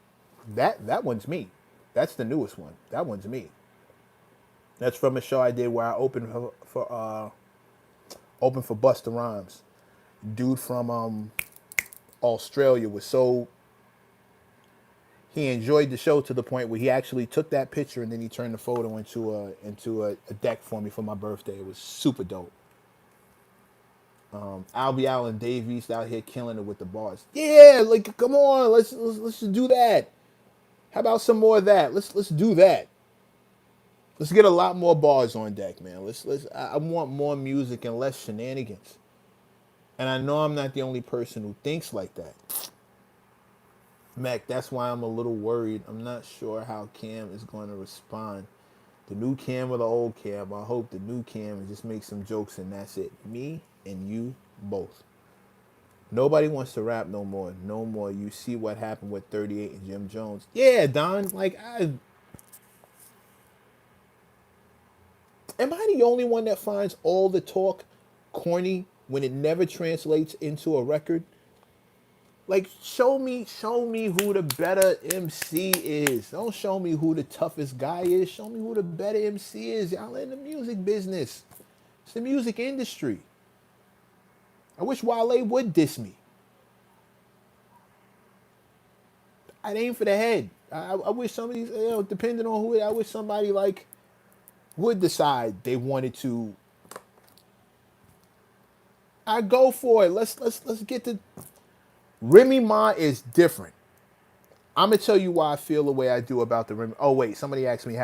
That one's me. That's the newest one. That one's me. That's from a show I did where I opened for Busta Rhymes. Dude from Australia was so he enjoyed the show to the point where he actually took that picture and then he turned the photo into a deck for me for my birthday. It was super dope. Albee Allen Davies out here killing it with the bars. Yeah, like come on, let's just do that. How about some more of that? Let's do that. Let's get a lot more bars on deck, man. I want more music and less shenanigans. And I know I'm not the only person who thinks like that. Mac, that's why I'm a little worried. I'm not sure how Cam is going to respond. The new Cam or the old Cam. I hope the new Cam just makes some jokes and that's it. Me and you both. Nobody wants to rap no more. No more. You see what happened with 38 and Jim Jones. Yeah, Don. Am I the only one that finds all the talk corny when it never translates into a record? Like, show me who the better MC is. Don't show me who the toughest guy is. Show me who the better MC is. Y'all in the music business. It's the music industry. I wish Wale would diss me. I'd aim for the head. I wish somebody, depending on who, I wish somebody like would decide they wanted to. I go for it. Let's get to. Remy Ma is different. I'm gonna tell you why I feel the way I do about the Remy. Oh wait, somebody asked me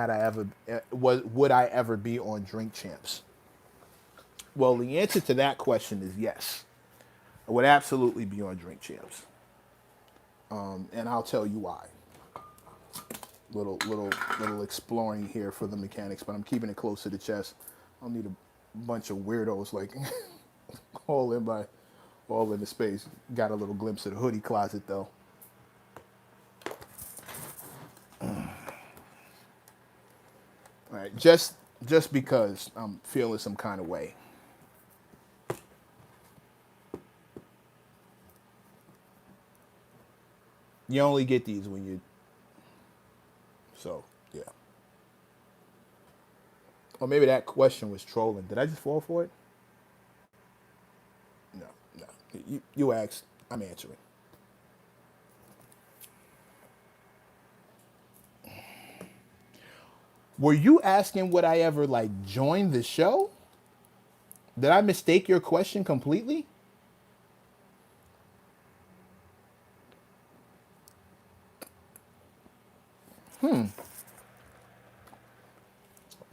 would I ever be on Drink Champs? Well, the answer to that question is yes. I would absolutely be on Drink Champs, and I'll tell you why. Little exploring here for the mechanics, but I'm keeping it close to the chest. I don't need a bunch of weirdos like all in the space. Got a little glimpse of the hoodie closet though. All right, just because I'm feeling some kind of way. You only get these when you. So yeah. Or maybe that question was trolling. Did I just fall for it? No, no. You asked. I'm answering. Were you asking would I ever like join the show? Did I mistake your question completely?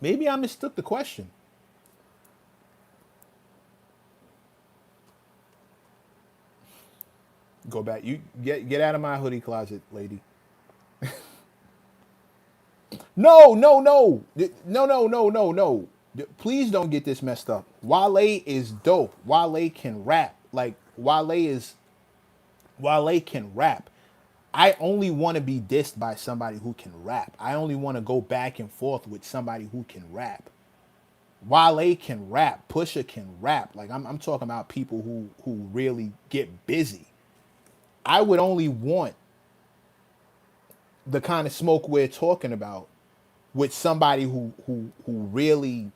Maybe I mistook the question. Go back. You get out of my hoodie closet, lady. No, no, no. No, no, no, no, no. Please don't get this messed up. Wale is dope. Wale can rap. Like Wale can rap. I only want to be dissed by somebody who can rap. I only want to go back and forth with somebody who can rap. Wale can rap. Pusha can rap. Like I'm talking about people who really get busy. I would only want the kind of smoke we're talking about with somebody who really,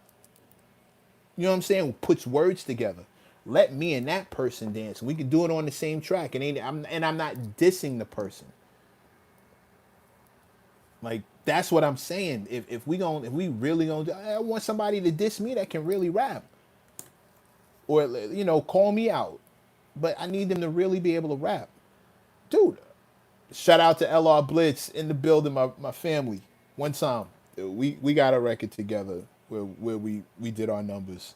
you know what I'm saying, who puts words together. Let me and that person dance. We can do it on the same track, and I'm not dissing the person. Like that's what I'm saying. If we really gonna, I want somebody to diss me that can really rap, or call me out, but I need them to really be able to rap, dude. Shout out to LR Blitz in the building, my family. One time we got a record together where we did our numbers.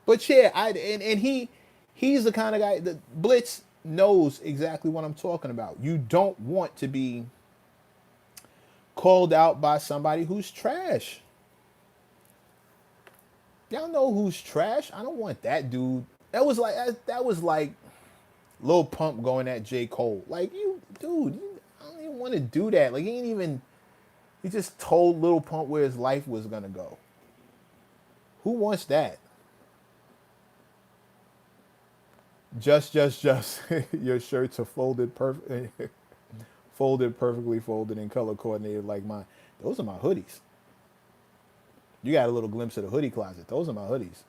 But yeah, he's the kind of guy that Blitz knows exactly what I'm talking about. You don't want to be called out by somebody who's trash. Y'all know who's trash. I don't want that dude. That was like Lil Pump going at J. Cole. Like I don't even want to do that. Like, he ain't even. He just told Lil Pump where his life was gonna go. Who wants that? Just. Your shirts are folded perfect, folded perfectly folded and color coordinated like mine. Those are my hoodies. You got a little glimpse of the hoodie closet. Those are my hoodies.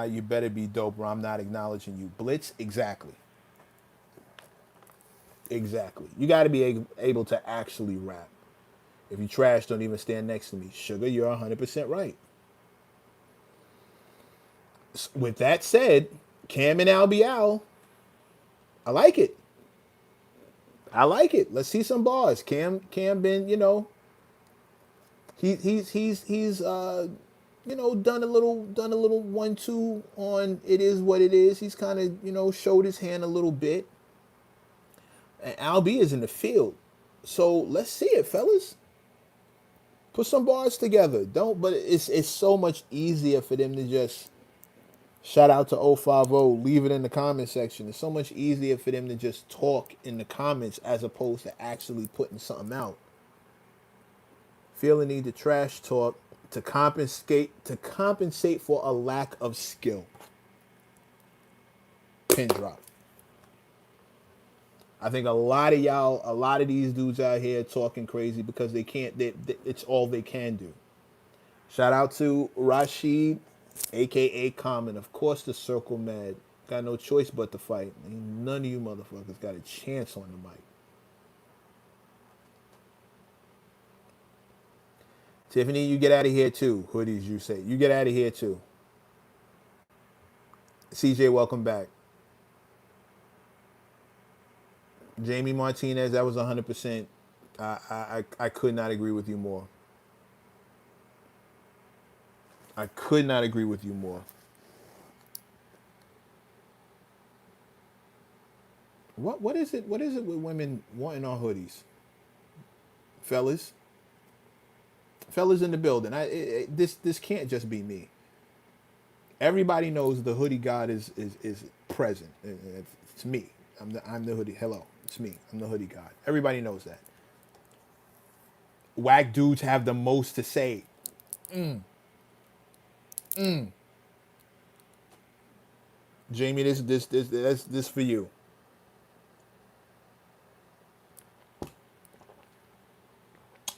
You better be dope, or I'm not acknowledging you. Blitz, exactly. Exactly. You got to be able to actually rap. If you trash, don't even stand next to me. Sugar, you're 100% right. With that said, Cam and Albee Al, I like it. I like it. Let's see some bars. Cam been, he's done a little 1-2 on It Is What It Is. He's kind of, showed his hand a little bit. And Albee is in the field. So let's see it, fellas. Put some bars together. Don't, but it's so much easier for them to just shout out to 050, leave it in the comment section. It's so much easier for them to just talk in the comments as opposed to actually putting something out. Feel the need to trash talk to compensate for a lack of skill. Pin drop. I think a lot of these dudes out here talking crazy because they can't. It's all they can do. Shout out to Rashid, aka Common. Of course, the Circle Mad. Got no choice but to fight. None of you motherfuckers got a chance on the mic. Tiffany, you get out of here too. Hoodies, you say. You get out of here too. CJ, welcome back. Jamie Martinez, that was 100%. I could not agree with you more. I could not agree with you more. What is it? What is it with women wanting our hoodies, fellas? Fellas in the building. This can't just be me. Everybody knows the hoodie god is present. It's me. I'm the hoodie. Hello, it's me. I'm the hoodie god. Everybody knows that. Whack dudes have the most to say. Jamie, this for you.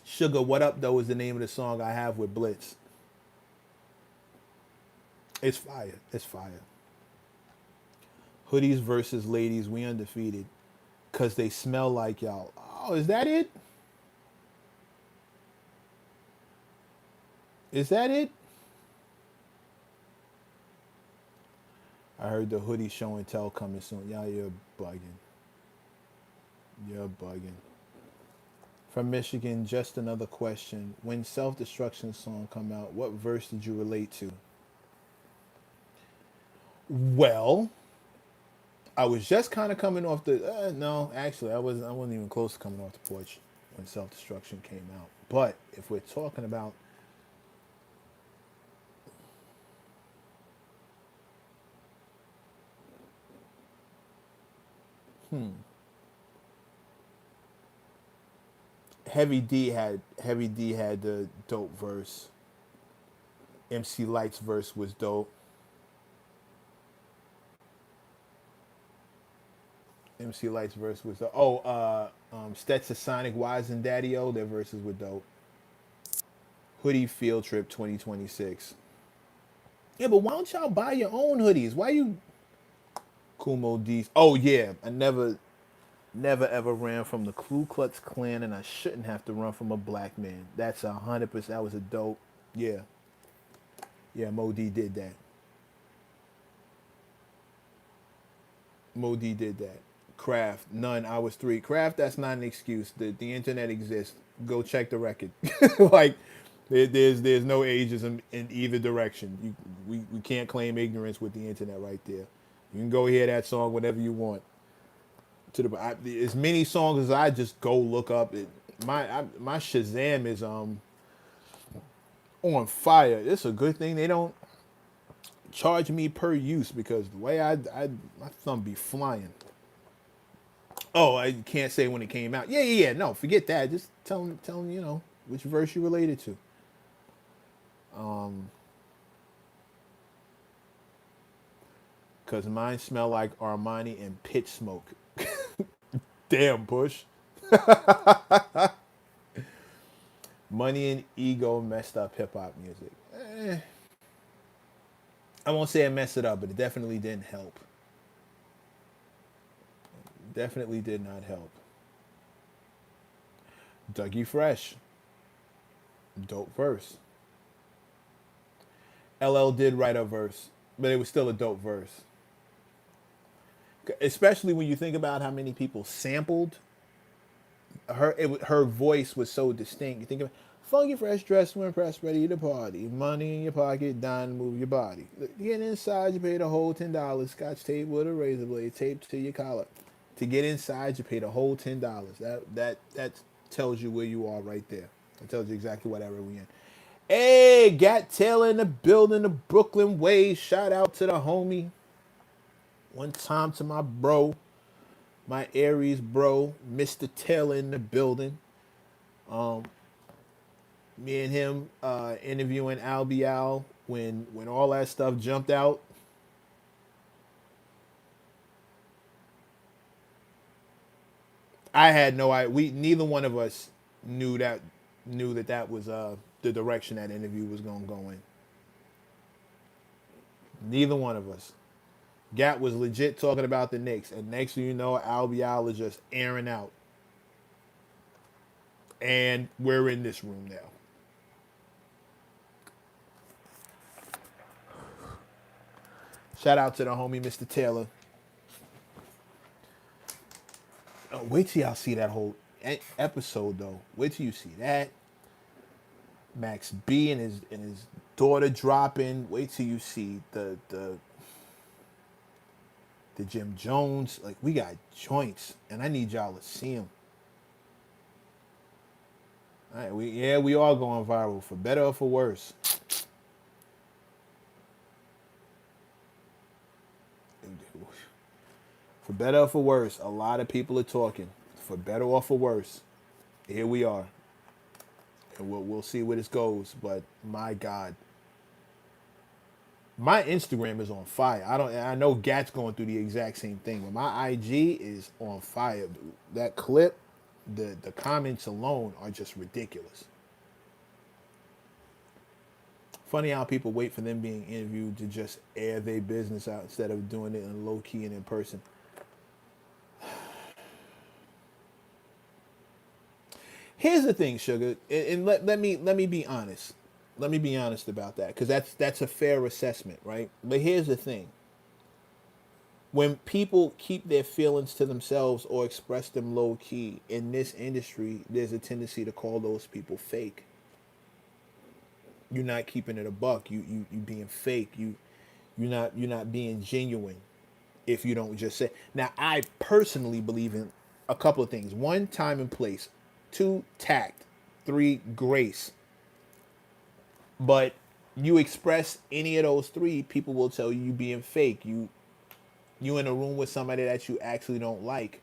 Sugar, What Up Though is the name of the song I have with Blitz. It's fire. It's fire. Hoodies versus ladies, we undefeated. Cause they smell like y'all. Oh, is that it? Is that it? I heard the hoodie show and tell coming soon. Y'all, you're bugging. You're bugging. From Michigan, just another question. When Self-Destruction song come out, what verse did you relate to? Well, I was just kind of coming off the. No, actually, I wasn't even close to coming off the porch when Self-Destruction came out. But if we're talking about, Heavy D had the dope verse. MC Light's verse was dope. MC Light's verse was dope. Stetson Sonic Wise and Daddy O, their verses were dope. Hoodie Field Trip 2026. Yeah, but why don't y'all buy your own hoodies? Why you Kumo D's? Oh yeah, I never ever ran from the Ku Klux Klan, and I shouldn't have to run from a black man. That's 100%. That was a dope. Yeah, yeah. Mo D did that. Mo D did that. Craft, none. I was 3. Craft, that's not an excuse. The internet exists. Go check the record. Like there's no ageism in either direction. We can't claim ignorance with the internet right there. You can go hear that song whenever you want. As many songs as I just go look up. My Shazam is on fire. It's a good thing they don't charge me per use because the way my thumb be flying. Oh, I can't say when it came out. Yeah. No, forget that. Just tell them, which verse you related to. Um, Cause mine smell like Armani and pit smoke. Damn, Bush. Money and ego messed up hip hop music. I won't say it messed it up, but it definitely didn't help. Definitely did not help. Dougie Fresh, dope verse. LL did write a verse, but it was still a dope verse. Especially when you think about how many people sampled her. Her voice was so distinct. You think of funky fresh dress when pressed, ready to party. Money in your pocket, dying to move your body. To get inside, you paid a whole $10. Scotch tape with a razor blade taped to your collar. To get inside, you paid a whole $10. That tells you where you are right there. It tells you exactly what era we in. Hey, Gat Taylor in the building, the Brooklyn way. Shout out to the homie. One time to my bro, my Aries bro, Mr. Taylor in the building. Me and him interviewing Albee Al when all that stuff jumped out. I had no idea. Neither one of us knew that was the direction that interview was gonna go in. Neither one of us. Gat was legit talking about the Knicks, and next thing you know, Albee Al is just airing out. And we're in this room now. Shout out to the homie, Mr. Taylor. Oh, wait till y'all see that whole episode, though. Wait till you see that. Max B and his daughter dropping. Wait till you see the Jim Jones. Like, we got joints, and I need y'all to see them. All right, we are going viral, for better or for worse. For better or for worse, a lot of people are talking. For better or for worse, here we are, and we'll see where this goes. But my God, my Instagram is on fire. I know Gat's going through the exact same thing, but my IG is on fire. That clip, the comments alone are just ridiculous. Funny how people wait for them being interviewed to just air their business out instead of doing it in low key and in person. Here's the thing, Sugar, and let me be honest. Let me be honest about that, because that's a fair assessment, right? But here's the thing: when people keep their feelings to themselves or express them low key in this industry, there's a tendency to call those people fake. You're not keeping it a buck. You being fake. You're not being genuine if you don't just say. Now, I personally believe in a couple of things: one, time and place; two, tact; three, grace. But you express any of those three, people will tell you being fake. You in a room with somebody that you actually don't like.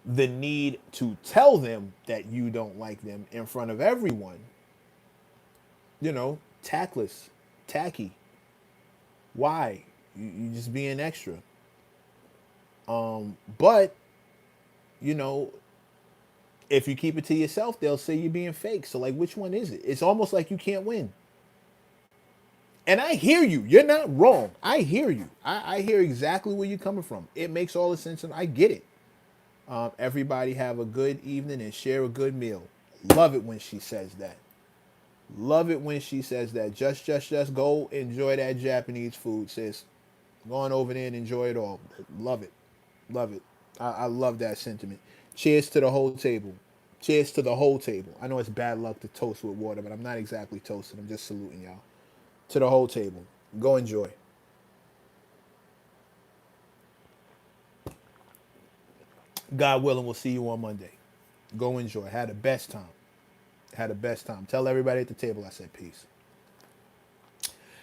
The need to tell them that you don't like them in front of everyone, tactless, tacky. Why? You just being extra. But you know, if you keep it to yourself, they'll say you're being fake. So, like, which one is it? It's almost like you can't win. And I hear you. You're not wrong. I hear you. I hear exactly where you're coming from. It makes all the sense, and I get it. Everybody have a good evening and share a good meal. Love it when she says that. Love it when she says that. Just go enjoy that Japanese food, sis. Go on over there and enjoy it all. Love it. Love it. I love that sentiment. Cheers to the whole table. Cheers to the whole table. I know it's bad luck to toast with water, but I'm not exactly toasting. I'm just saluting y'all. To the whole table. Go enjoy. God willing, we'll see you on Monday. Go enjoy. Had the best time. Had the best time. Tell everybody at the table I said peace.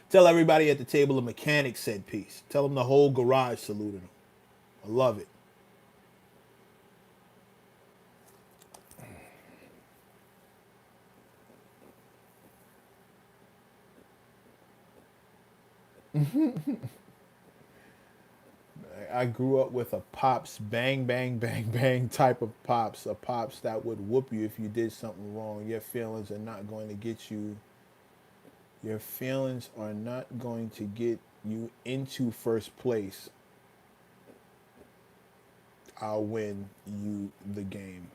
Tell everybody at the table the mechanic said peace. Tell them the whole garage saluted them. I love it. I grew up with a pops bang bang bang bang type of pops, a pops that would whoop you if you did something wrong. Your feelings are not going to get you. Your feelings are not going to get you into first place. I'll win you the game.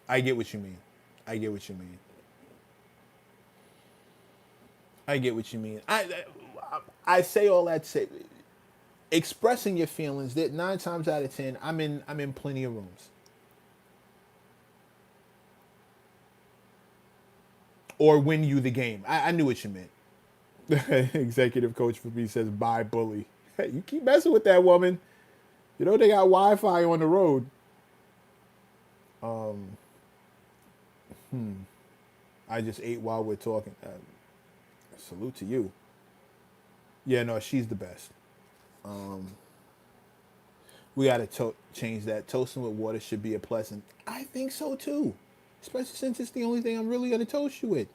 I get what you mean. I get what you mean. I get what you mean. I say all that to say expressing your feelings. That 9 times out of 10, I'm in plenty of rooms. Or win you the game. I knew what you meant. Executive coach for me says bye bully. Hey, you keep messing with that woman. You know they got Wi-Fi on the road. I just ate while we're talking. Salute to you. Yeah, no, she's the best. We got to change that. Toasting with water should be a pleasant. I think so too. Especially since it's the only thing I'm really going to toast you with.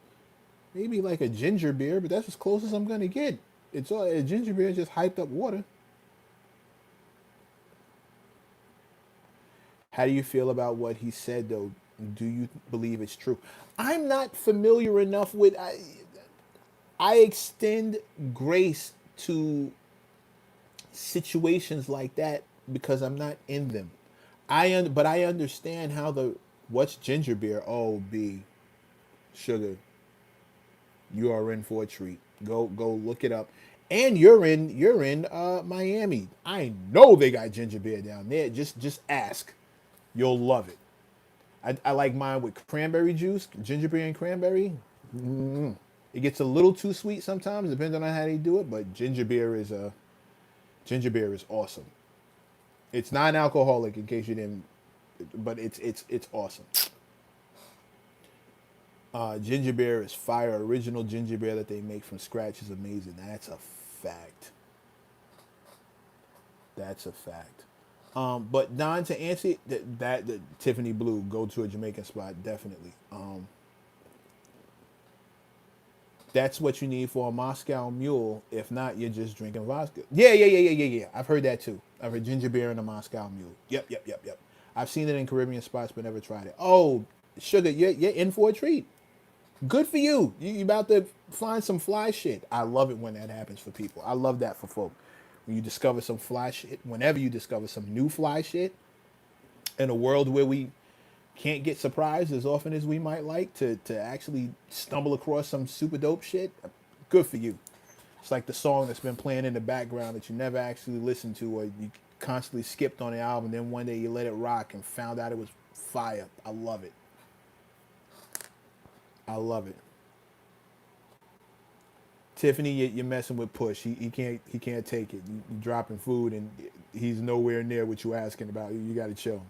Maybe like a ginger beer, but that's as close as I'm going to get. It's all a ginger beer, just hyped up water. How do you feel about what he said, though? Do you believe it's true? I'm not familiar enough with. I extend grace to situations like that because I'm not in them. But I understand how the what's ginger beer. Oh, B, sugar. You are in for a treat. Go look it up. And you're in Miami. I know they got ginger beer down there. Just ask. You'll love it. I like mine with cranberry juice, ginger beer and cranberry. It gets a little too sweet sometimes, depending on how they do it. But ginger beer is awesome. It's non-alcoholic, in case you didn't, but it's awesome. Ginger beer is fire. Original ginger beer that they make from scratch is amazing. That's a fact. That's a fact. But Don, to answer that Tiffany Blue, go to a Jamaican spot definitely. That's what you need for a Moscow Mule. If not, you're just drinking vodka. Yeah. I've heard that too. I've heard ginger beer and a Moscow Mule. Yep. I've seen it in Caribbean spots, but never tried it. Oh, sugar, you're in for a treat. Good for you. You about to find some fly shit. I love it when that happens for people. I love that for folk. When you discover some fly shit, whenever you discover some new fly shit, in a world where we can't get surprised as often as we might like to actually stumble across some super dope shit, good for you. It's like the song that's been playing in the background that you never actually listened to or you constantly skipped on the album. Then one day you let it rock and found out it was fire. I love it. I love it. Tiffany, you're messing with Push. He can't take it. You're dropping food and he's nowhere near what you're asking about. You got to chill.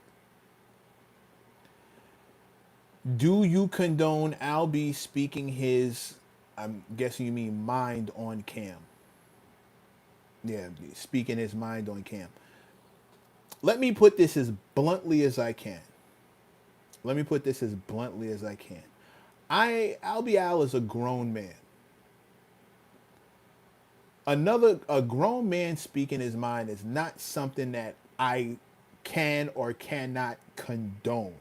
Do you condone Albee speaking his, I'm guessing you mean mind on cam? Yeah, speaking his mind on cam. Let me put this as bluntly as I can. Let me put this as bluntly as I can. Albee Al is a grown man. A grown man speaking his mind is not something that I can or cannot condone.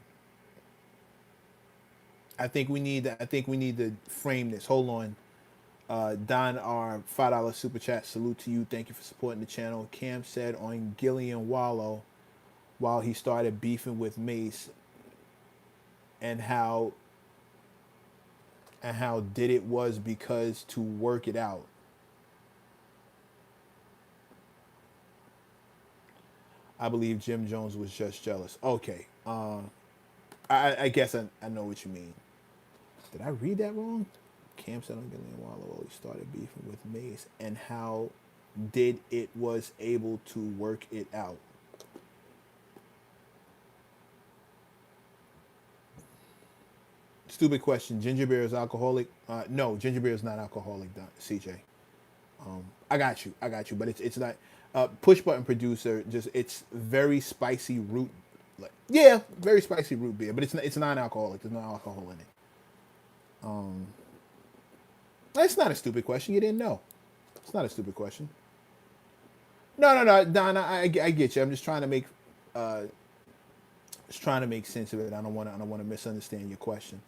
I think we need to frame this. Hold on. Don R, $5 super chat. Salute to you. Thank you for supporting the channel. Cam said on Gillian Wallow while he started beefing with Mace and how did it was because to work it out. I believe Jim Jones was just jealous. Okay. I guess I know what you mean. Did I read that wrong? Cam said on Gillian Wallow while he started beefing with Mace and how did it was able to work it out. Stupid question. Ginger beer is alcoholic? No, ginger beer is not alcoholic, CJ. I got you. But it's not. Push button producer. Just it's very spicy root. Yeah, very spicy root beer, but it's non-alcoholic. There's no alcohol in it. That's not a stupid question. You didn't know. It's not a stupid question. No, no, no, Don. I get you. I'm just trying to make uh, just trying to make sense of it. I don't want to misunderstand your question.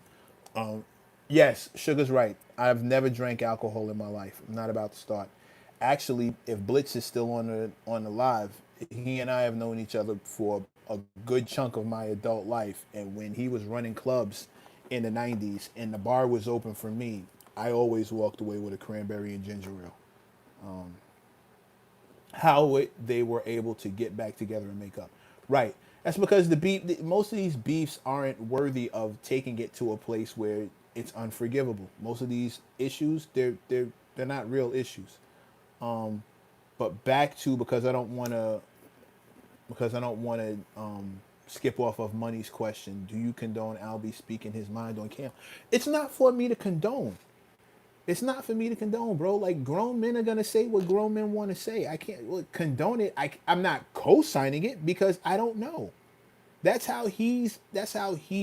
Yes, Sugar's right. I've never drank alcohol in my life. I'm not about to start. Actually, if Blitz is still on the live, he and I have known each other for a good chunk of my adult life. And when he was running clubs in the '90s and the bar was open for me, I always walked away with a cranberry and ginger ale. They were able to get back together and make up. Right. That's because most of these beefs aren't worthy of taking it to a place where it's unforgivable. Most of these issues, they're not real issues. But back to because I don't want to skip off of Money's question. Do you condone Albie speaking his mind on Cam? It's not for me to condone. It's not for me to condone, bro. Like grown men are gonna say what grown men want to say. I can't condone it. I'm not co-signing it because I don't know. That's how he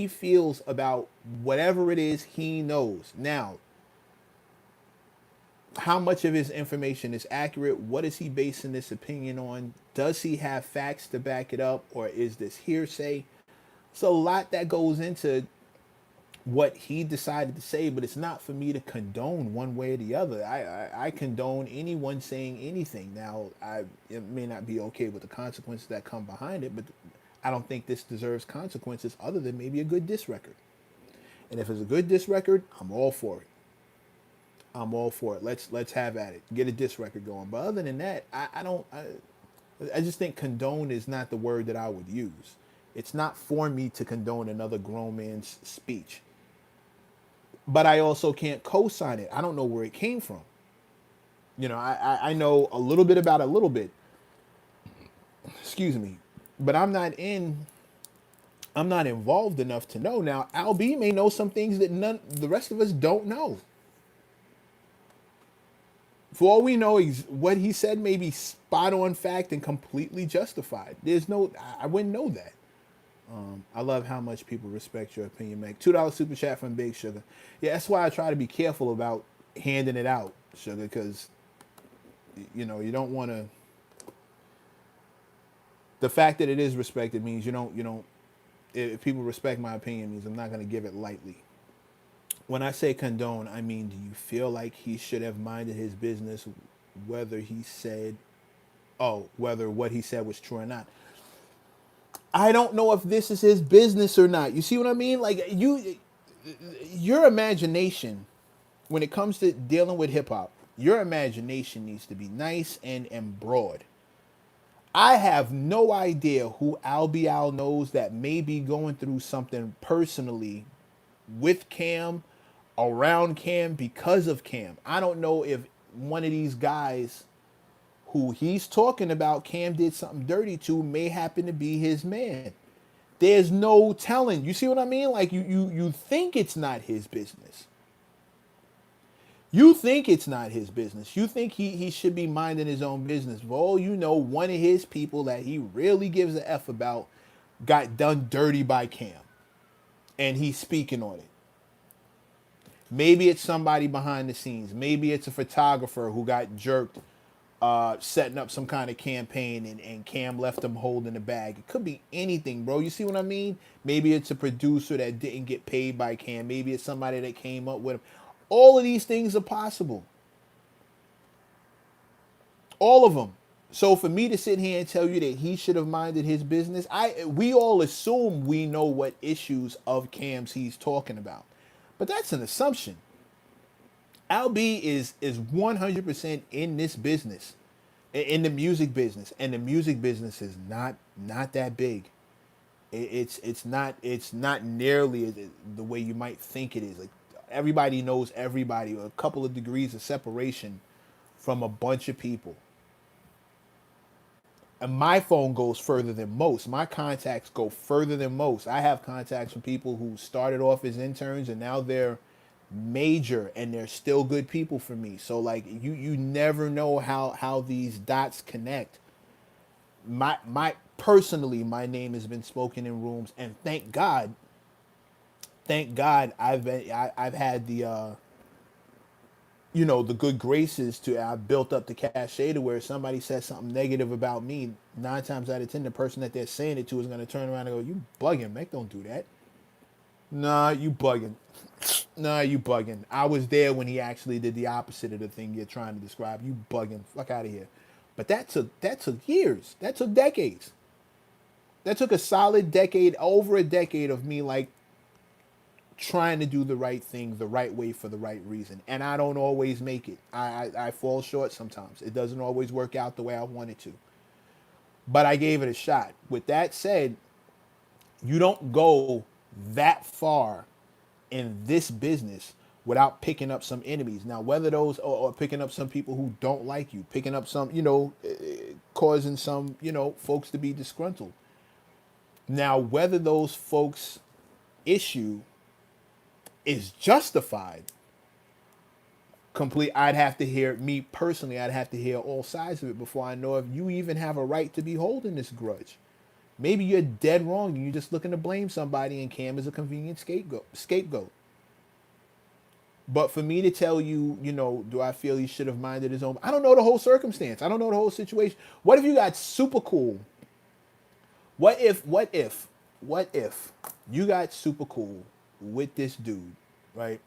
feels about whatever it is he knows. Now, how much of his information is accurate? What is he basing this opinion on? Does he have facts to back it up, or is this hearsay? It's a lot that goes into what he decided to say, but it's not for me to condone one way or the other. I condone anyone saying anything. Now, it may not be okay with the consequences that come behind it, but I don't think this deserves consequences other than maybe a good diss record. And if it's a good diss record, I'm all for it. I'm all for it. Let's have at it. Get a diss record going. But other than that, I just think condone is not the word that I would use. It's not for me to condone another grown man's speech. But I also can't co-sign it. I don't know where it came from. I know a little bit about a little bit. Excuse me. But I'm not involved enough to know. Now, Albee may know some things that the rest of us don't know. For all we know, what he said may be spot on fact and completely justified. I wouldn't know that. I love how much people respect your opinion, Meg. $2 super chat from Big Sugar. Yeah, that's why I try to be careful about handing it out, Sugar, because you don't want to. The fact that it is respected means you don't. If people respect my opinion, means I'm not going to give it lightly. When I say condone, I mean, do you feel like he should have minded his business, whether whether what he said was true or not? I don't know if this is his business or not. You see what I mean? Like your imagination, when it comes to dealing with hip hop, your imagination needs to be nice and broad. I have no idea who Albee Al knows that may be going through something personally with Cam, around Cam, because of Cam. I don't know if one of these guys who he's talking about Cam did something dirty to may happen to be his man. There's no telling. You see what I mean? Like you think it's not his business. You think it's not his business. You think he should be minding his own business. For all you know, one of his people that he really gives a F about got done dirty by Cam. And he's speaking on it. Maybe it's somebody behind the scenes. Maybe it's a photographer who got jerked setting up some kind of campaign and Cam left him holding the bag. It could be anything, bro. You see what I mean? Maybe it's a producer that didn't get paid by Cam. Maybe it's somebody that came up with him. All of these things are possible. All of them. So for me to sit here and tell you that he should have minded his business, we all assume we know what issues of Cam's he's talking about. But that's an assumption. Albee is 100% in this business, in the music business, and the music business is not that big. It's not nearly the way you might think it is. Like everybody knows everybody, a couple of degrees of separation from a bunch of people. And my phone goes further than most. My contacts go further than most. I have contacts from people who started off as interns and now they're major and they're still good people for me. So like you never know how these dots connect. My personally, my name has been spoken in rooms, and thank God I've had the good graces to I've built up the cachet to where if somebody says something negative about me, 9 times out of 10, the person that they're saying it to is going to turn around and go, "You bugging, Mac? Don't do that." Nah, you bugging. Nah, you bugging. I was there when he actually did the opposite of the thing you're trying to describe. You bugging. Fuck out of here. But that took years. That took decades. That took a solid decade, over a decade of me like trying to do the right thing the right way for the right reason. And I don't always make it. I fall short sometimes. It doesn't always work out the way I want it to. But I gave it a shot. With that said, you don't go that far in this business without picking up some enemies. Now, whether those or picking up some people who don't like you, picking up some, causing some, folks to be disgruntled. Now, whether those folks' issue is justified, I'd have to hear, me personally, I'd have to hear all sides of it before I know if you even have a right to be holding this grudge. Maybe you're dead wrong and you're just looking to blame somebody and Cam is a convenient scapegoat. But for me to tell you, do I feel he should have minded his own? I don't know the whole circumstance. I don't know the whole situation. What if you got super cool? What if you got super cool with this dude, right?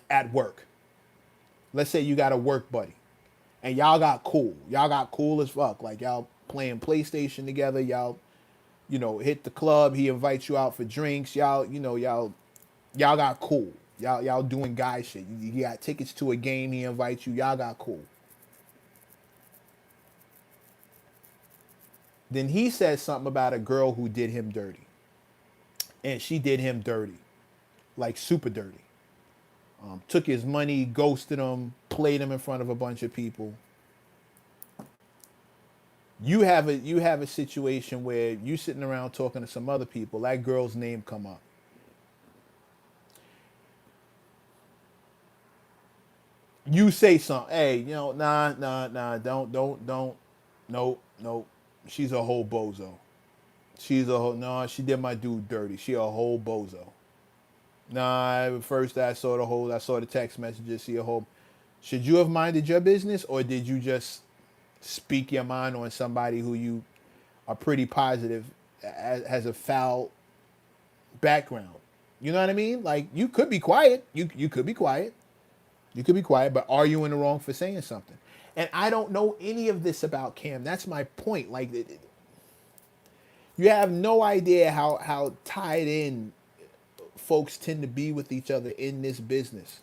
At work. Let's say you got a work buddy and y'all got cool. Y'all got cool as fuck. Like y'all playing PlayStation together. Y'all, hit the club. He invites you out for drinks. Y'all got cool. Y'all doing guy shit. You got tickets to a game. He invites you. Y'all got cool. Then he says something about a girl who did him dirty. And she did him dirty. Like super dirty. Took his money, ghosted him, played him in front of a bunch of people. You have a situation where you sitting around talking to some other people, that girl's name come up. You say something, hey, nah, don't, nope. She's a whole bozo. No, she did my dude dirty. She a whole bozo. Nah, first I saw the text messages, see a whole. Should you have minded your business or did you just speak your mind on somebody who you are pretty positive has a foul background? You know what I mean? Like you could be quiet. You could be quiet. You could be quiet, but are you in the wrong for saying something? And I don't know any of this about Cam. That's my point. Like you have no idea how tied in folks tend to be with each other in this business.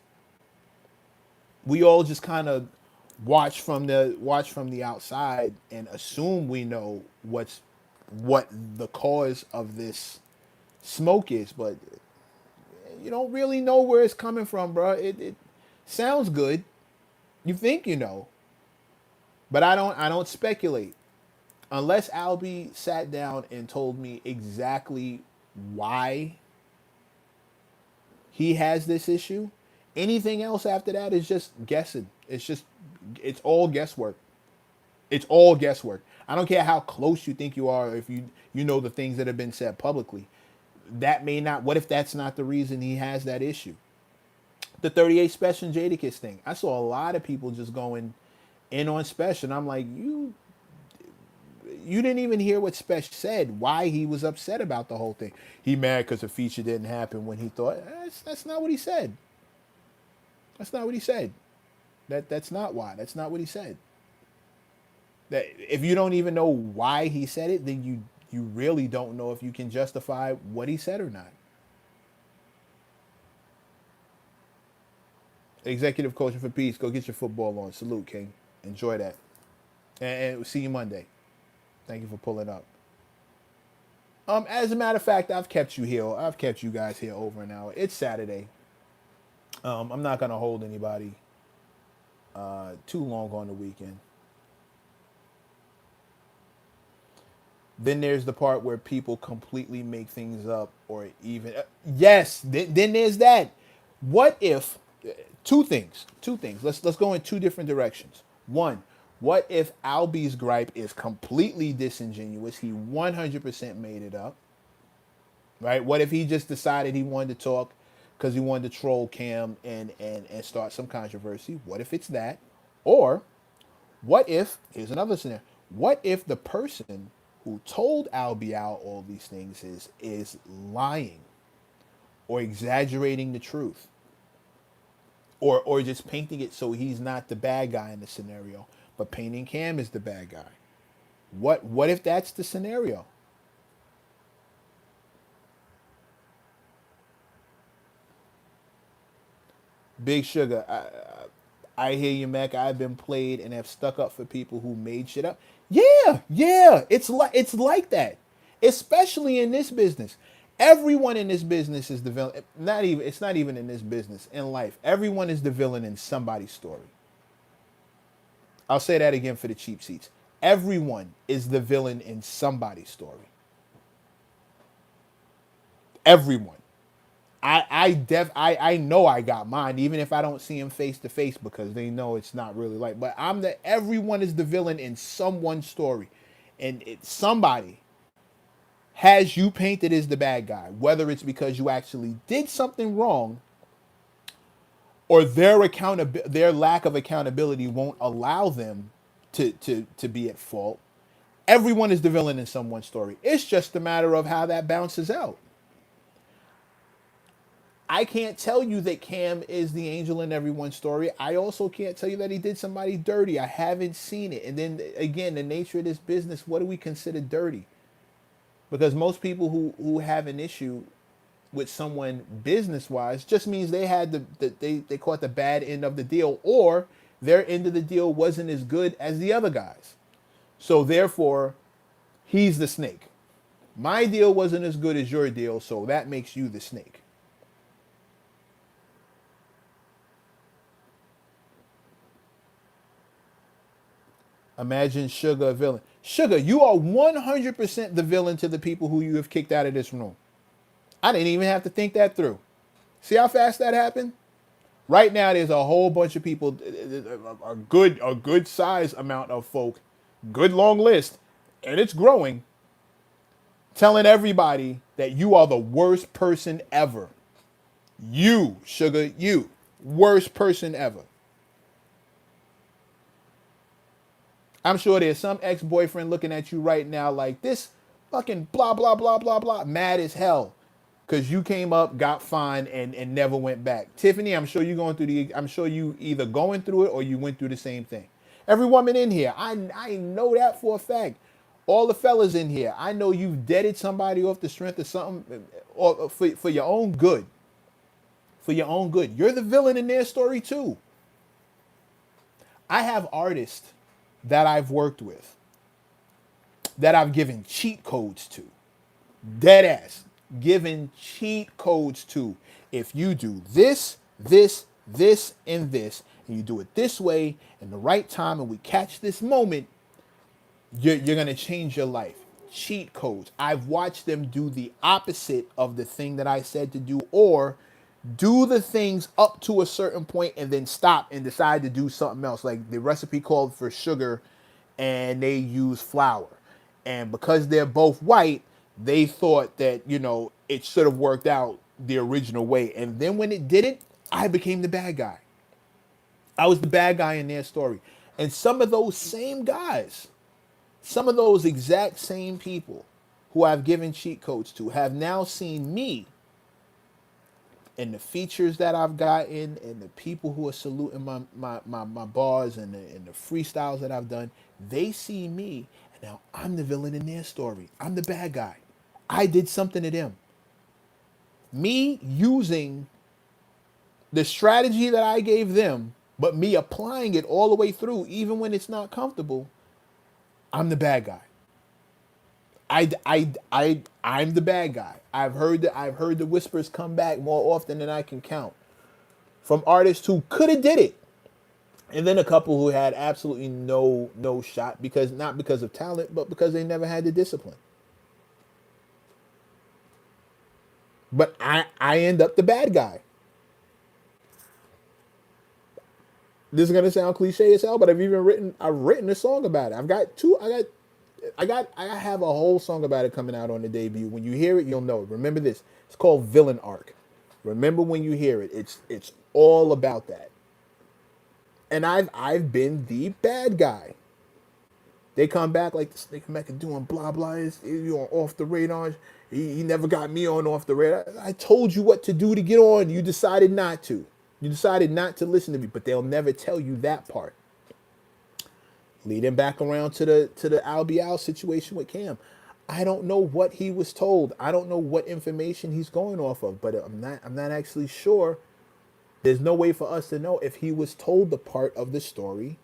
We all just kind of watch from the outside and assume we know what the cause of this smoke is, but you don't really know where it's coming from, bro. It sounds good. You think you know, but I don't speculate unless Albee sat down and told me exactly why he has this issue. Anything else after that is just guessing. It's all guesswork. It's all guesswork. I don't care how close you think you are if you know the things that have been said publicly. That may not, what if that's not the reason he has that issue? The 38 Special Jadakiss thing. I saw a lot of people just going in on Special. And I'm like, you didn't even hear what Special said, why he was upset about the whole thing. He mad because the feature didn't happen when he thought. That's not what he said. That's not what he said. That's not why. That's not what he said. That if you don't even know why he said it, then you really don't know if you can justify what he said or not. Executive Coaching for Peace. Go get your football on. Salute, King. Enjoy that. And see you Monday. Thank you for pulling up. As a matter of fact, I've kept you here. I've kept you guys here over an hour. It's Saturday. I'm not gonna hold anybody too long on the weekend. Then there's the part where people completely make things up, or even yes. Then there's that. What if two things? Let's go in two different directions. One, what if Albee's gripe is completely disingenuous? He 100% made it up. Right? What if he just decided he wanted to talk because he wanted to troll Cam and start some controversy. What if it's that? Or what if, here's another scenario, what if the person who told Albee out all these things is lying or exaggerating the truth? Or just painting it so he's not the bad guy in the scenario, but painting Cam as the bad guy. What if that's the scenario? Big Sugar, I hear you, Mac. I've been played and have stuck up for people who made shit up. Yeah, yeah. It's like that, especially in this business. Everyone in this business is the villain. Not even it's not even in this business. In life, everyone is the villain in somebody's story. I'll say that again for the cheap seats. Everyone is the villain in somebody's story. Everyone. I know I got mine, even if I don't see him face to face because they know it's not really like. But everyone is the villain in someone's story, and somebody has you painted as the bad guy, whether it's because you actually did something wrong or their lack of accountability won't allow them to be at fault. Everyone is the villain in someone's story. It's just a matter of how that bounces out. I can't tell you that Cam is the angel in everyone's story. I also can't tell you that he did somebody dirty. I haven't seen it. And then again, the nature of this business, what do we consider dirty? Because most people who have an issue with someone business wise just means they had they caught the bad end of the deal, or their end of the deal wasn't as good as the other guys. So therefore, he's the snake. My deal wasn't as good as your deal, so that makes you the snake. Imagine Sugar a villain. Sugar, you are 100% the villain to the people who you have kicked out of this room. I didn't even have to think that through. See how fast that happened? Right now, there's a whole bunch of people, a good size amount of folk, good long list, and it's growing, telling everybody that you are the worst person ever. You, Sugar, you, worst person ever. I'm sure there's some ex-boyfriend looking at you right now like this fucking blah, blah, blah, blah, blah, mad as hell. Because you came up, got fined, and never went back. Tiffany, I'm sure you either going through it or you went through the same thing. Every woman in here, I know that for a fact. All the fellas in here, I know you've deaded somebody off the strength of something or for your own good. For your own good. You're the villain in their story too. I have artists that I've worked with that I've given cheat codes to. Dead ass. Given cheat codes to. If you do this, and this, and you do it this way in the right time, and we catch this moment, you're going to change your life. Cheat codes. I've watched them do the opposite of the thing that I said to do, or do the things up to a certain point and then stop and decide to do something else. Like the recipe called for sugar and they use flour. And because they're both white, they thought that, it should have worked out the original way. And then when it didn't, I became the bad guy. I was the bad guy in their story. And some of those same guys, some of those exact same people who I've given cheat codes to have now seen me and the features that I've gotten and the people who are saluting my bars and the freestyles that I've done, they see me and now I'm the villain in their story. I'm the bad guy. I did something to them. Me using the strategy that I gave them, but me applying it all the way through, even when it's not comfortable, I'm the bad guy. I'm the bad guy. I've heard the whispers come back more often than I can count from artists who could have did it, and then a couple who had absolutely no shot because not because of talent, but because they never had the discipline. But I end up the bad guy. This is gonna sound cliche as hell, but I've written a song about it. I have a whole song about it coming out on the debut. When you hear it, you'll know it. Remember this. It's called Villain Arc. Remember when you hear it, it's all about that. And I've been the bad guy. They come back like this nigga Mecca doing blah blah. You on off the radar. He never got me on off the radar. I told you what to do to get on. You decided not to. You decided not to listen to me, but they'll never tell you that part. Leading back around to the Albee situation with Cam. I don't know what he was told. I don't know what information he's going off of, but I'm not actually sure. There's no way for us to know if he was told the part of the story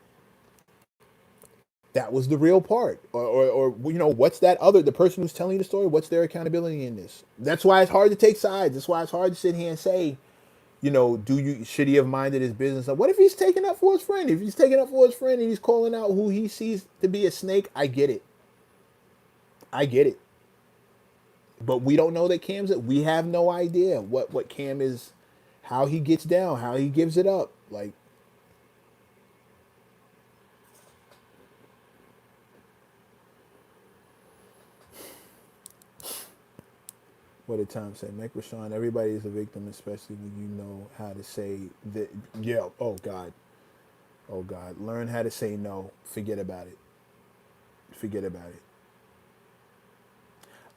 that was the real part, or what's that other, the person who's telling you the story, what's their accountability in this? That's why it's hard to take sides. That's why it's hard to sit here and say, should he have minded his business? What if he's taking up for his friend? If he's taking up for his friend and he's calling out who he sees to be a snake, I get it. I get it. But we don't know that Cam's it. We have no idea what Cam is, how he gets down, how he gives it up. Like, what did Tom say? Meg Rashawn, everybody is a victim, especially when you know how to say that. Yeah. Oh God. Oh God. Learn how to say no. Forget about it. Forget about it.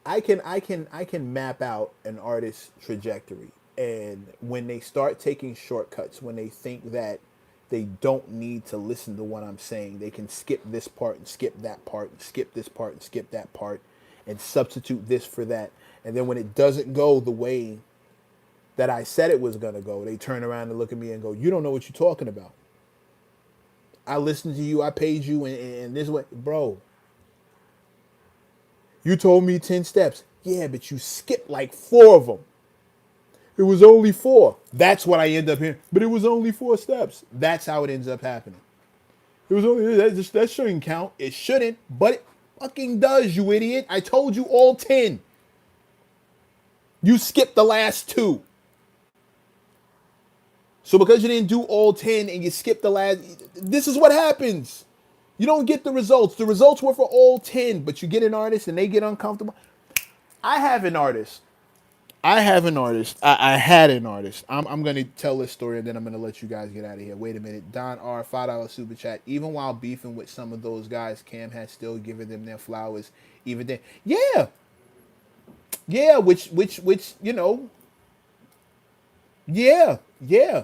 I can map out an artist's trajectory, and when they start taking shortcuts, when they think that they don't need to listen to what I'm saying, they can skip this part and skip that part and skip this part and skip that part and substitute this for that. And then when it doesn't go the way that I said it was going to go, they turn around and look at me and go, you don't know what you're talking about. I listened to you. I paid you. And this way, bro, you told me 10 steps. Yeah, but you skipped like 4 of them. It was only 4. That's what I end up hearing. But it was only 4 steps. That's how it ends up happening. It was only that shouldn't count. It shouldn't, but it fucking does, you idiot. I told you all 10. You skipped the last 2. So because you didn't do all 10 and you skipped the last, this is what happens. You don't get the results. The results were for all 10, but you get an artist and they get uncomfortable. I have an artist. I had an artist. I'm going to tell this story and then I'm going to let you guys get out of here. Wait a minute. Don R, $5 super chat. Even while beefing with some of those guys, Cam has still given them their flowers. Even then. Yeah. Yeah. Which, yeah. Yeah.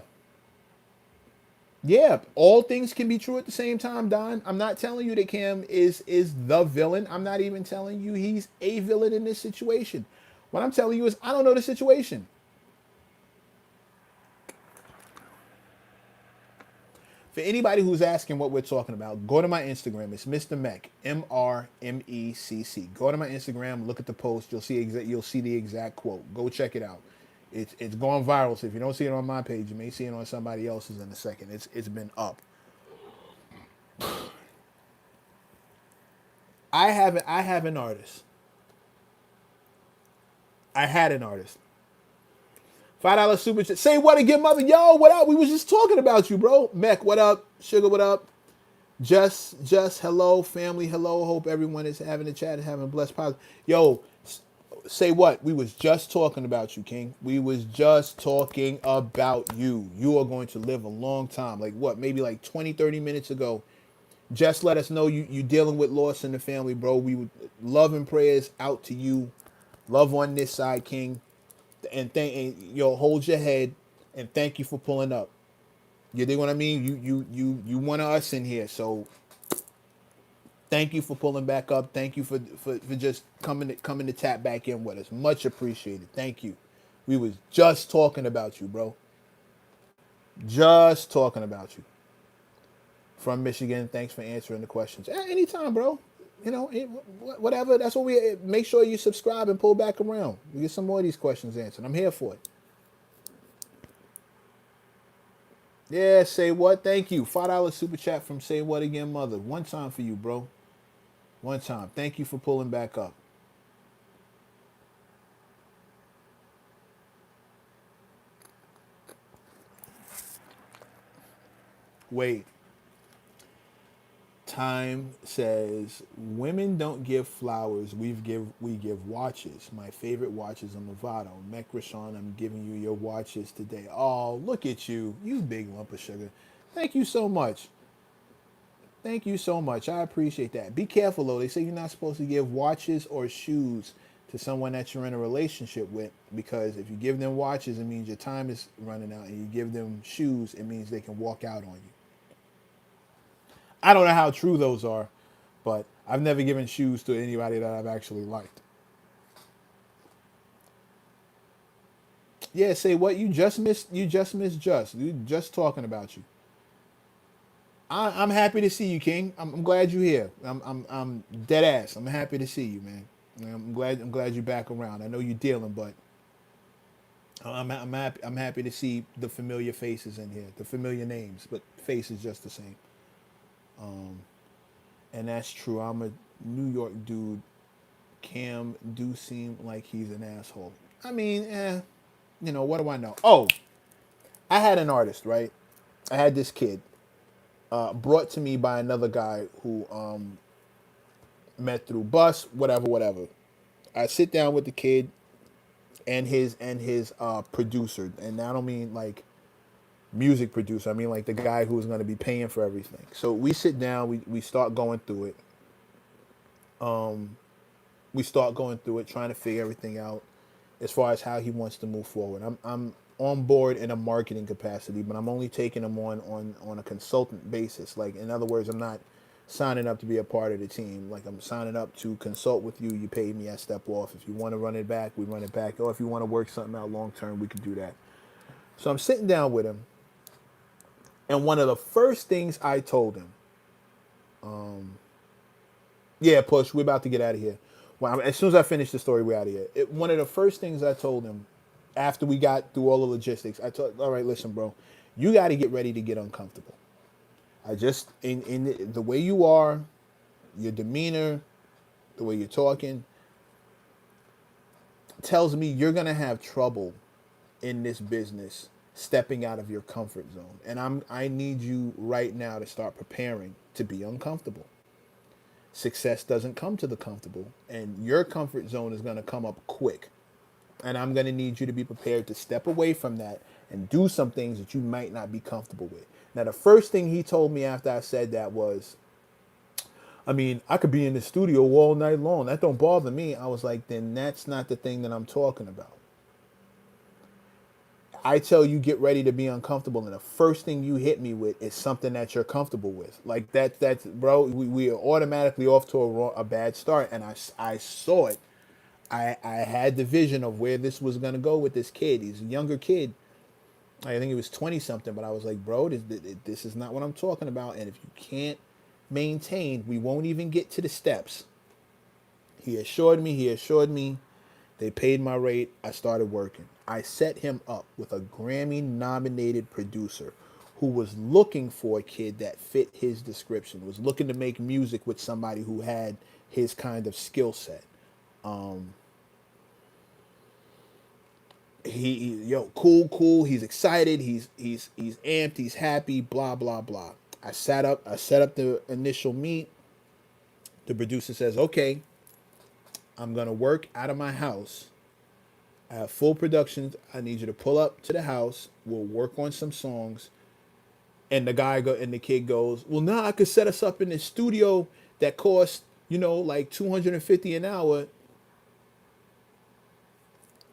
Yeah, all things can be true at the same time, Don. I'm not telling you that Cam is the villain. I'm not even telling you he's a villain in this situation. What I'm telling you is I don't know the situation. For anybody who's asking what we're talking about, go to my Instagram. It's Mr. Mech, MRMECC. Go to my Instagram, look at the post. You'll see the exact quote. Go check it out. It's gone viral. So if you don't see it on my page, you may see it on somebody else's in a second. It's been up. I have an artist. I had an artist. $5 super chat. Say what again, mother? Yo, what up? We was just talking about you, bro. Mech, what up? Sugar, what up? Just hello, family, hello. Hope everyone is having a chat and having a blessed positive. Yo, say what? We was just talking about you, King. We was just talking about you. You are going to live a long time. Like what? Maybe like 20, 30 minutes ago. Just let us know you dealing with loss in the family, bro. We would love and prayers out to you. Love on this side, King. And hold your head and thank you for pulling up. You dig what I mean? You one of us in here, so thank you for pulling back up. Thank you for just coming to tap back in with us. Much appreciated. Thank you. We was just talking about you, bro. Just talking about you. From Michigan, thanks for answering the questions. Anytime, bro. Whatever. That's what we make sure you subscribe and pull back around. We get some more of these questions answered. I'm here for it. Yeah, say what? Thank you. $5 super chat from Say What Again, Mother. One time for you, bro. One time. Thank you for pulling back up. Wait. Time says women don't give flowers. We give watches. My favorite watch is a Movado. Mech Rashawn, I'm giving you your watches today. Oh, look at you, you big lump of sugar. Thank you so much. Thank you so much. I appreciate that. Be careful though. They say you're not supposed to give watches or shoes to someone that you're in a relationship with, because if you give them watches, it means your time is running out, and you give them shoes, it means they can walk out on you. I don't know how true those are, but I've never given shoes to anybody that I've actually liked. Yeah, say what? You just missed. You just missed. Just you just talking about you. I'm happy to see you, King. I'm glad you're here. I'm dead ass. I'm happy to see you, man. I'm glad you're back around. I know you're dealing, but I'm happy to see the familiar faces in here, the familiar names, but faces just the same. And that's true. I'm a New York dude. Cam do seem like he's an asshole. I mean, what do I know? Oh, I had an artist, right? I had this kid brought to me by another guy who met through bus, whatever, whatever. I sit down with the kid and his producer, and I don't mean like music producer. I mean like the guy who's going to be paying for everything. So we sit down, we start going through it. We start going through it, trying to figure everything out as far as how he wants to move forward. I'm on board in a marketing capacity, but I'm only taking him on a consultant basis. Like in other words, I'm not signing up to be a part of the team. Like I'm signing up to consult with you. You pay me, I step off. If you want to run it back, we run it back. Or if you want to work something out long term, we can do that. So I'm sitting down with him, and one of the first things I told him, yeah, Push, we're about to get out of here. Well, as soon as I finish the story, we're out of here. One of the first things I told him after we got through all the logistics, I told, all right, listen, bro, you got to get ready to get uncomfortable. I just, in the way you are, your demeanor, the way you're talking, tells me you're going to have trouble in this business stepping out of your comfort zone. And I need you right now to start preparing to be uncomfortable. Success doesn't come to the comfortable, and your comfort zone is going to come up quick. And I'm going to need you to be prepared to step away from that and do some things that you might not be comfortable with. Now, the first thing he told me after I said that was, I mean, I could be in the studio all night long. That don't bother me. I was like, then that's not the thing that I'm talking about. I tell you, get ready to be uncomfortable, and the first thing you hit me with is something that you're comfortable with. Like that's bro, we are automatically off to a bad start, and I saw it. I had the vision of where this was going to go with this kid. He's a younger kid. I think he was 20 something, but I was like, bro, this is not what I'm talking about. And if you can't maintain, we won't even get to the steps. He assured me. They paid my rate. I started working. I set him up with a Grammy nominated producer who was looking for a kid that fit his description, was looking to make music with somebody who had his kind of skill set. Cool. He's excited. He's amped. He's happy. Blah blah blah. I set up the initial meet. The producer says, "Okay, I'm gonna work out of my house. I have full productions. I need you to pull up to the house. We'll work on some songs." And the kid goes, "Well, now I could set us up in this studio that costs, like 250 an hour."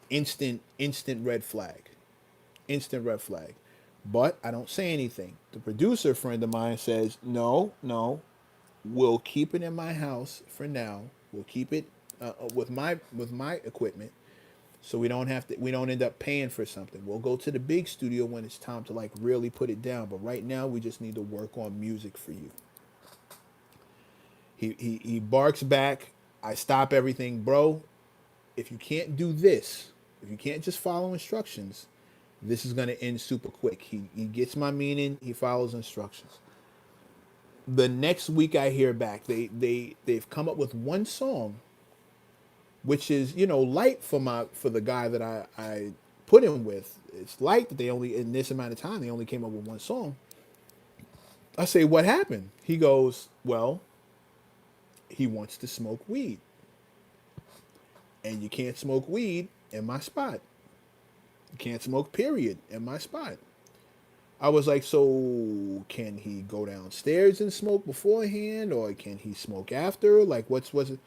Instant red flag. Instant red flag. But I don't say anything. The producer friend of mine says, no, we'll keep it in my house for now. We'll keep it with my equipment, so we don't end up paying for something. We'll go to the big studio when it's time to like really put it down. But right now we just need to work on music for you. He barks back. I stop everything, bro. If you can't do this, if you can't just follow instructions, this is going to end super quick. He gets my meaning. He follows instructions. The next week I hear back, they've come up with one song, which is, light for the guy that I put him with. It's light that they only, in this amount of time, they only came up with one song. I say, what happened? He goes, well, he wants to smoke weed. And you can't smoke weed in my spot. You can't smoke, period, in my spot. I was like, so can he go downstairs and smoke beforehand, or can he smoke after? Like, what's it?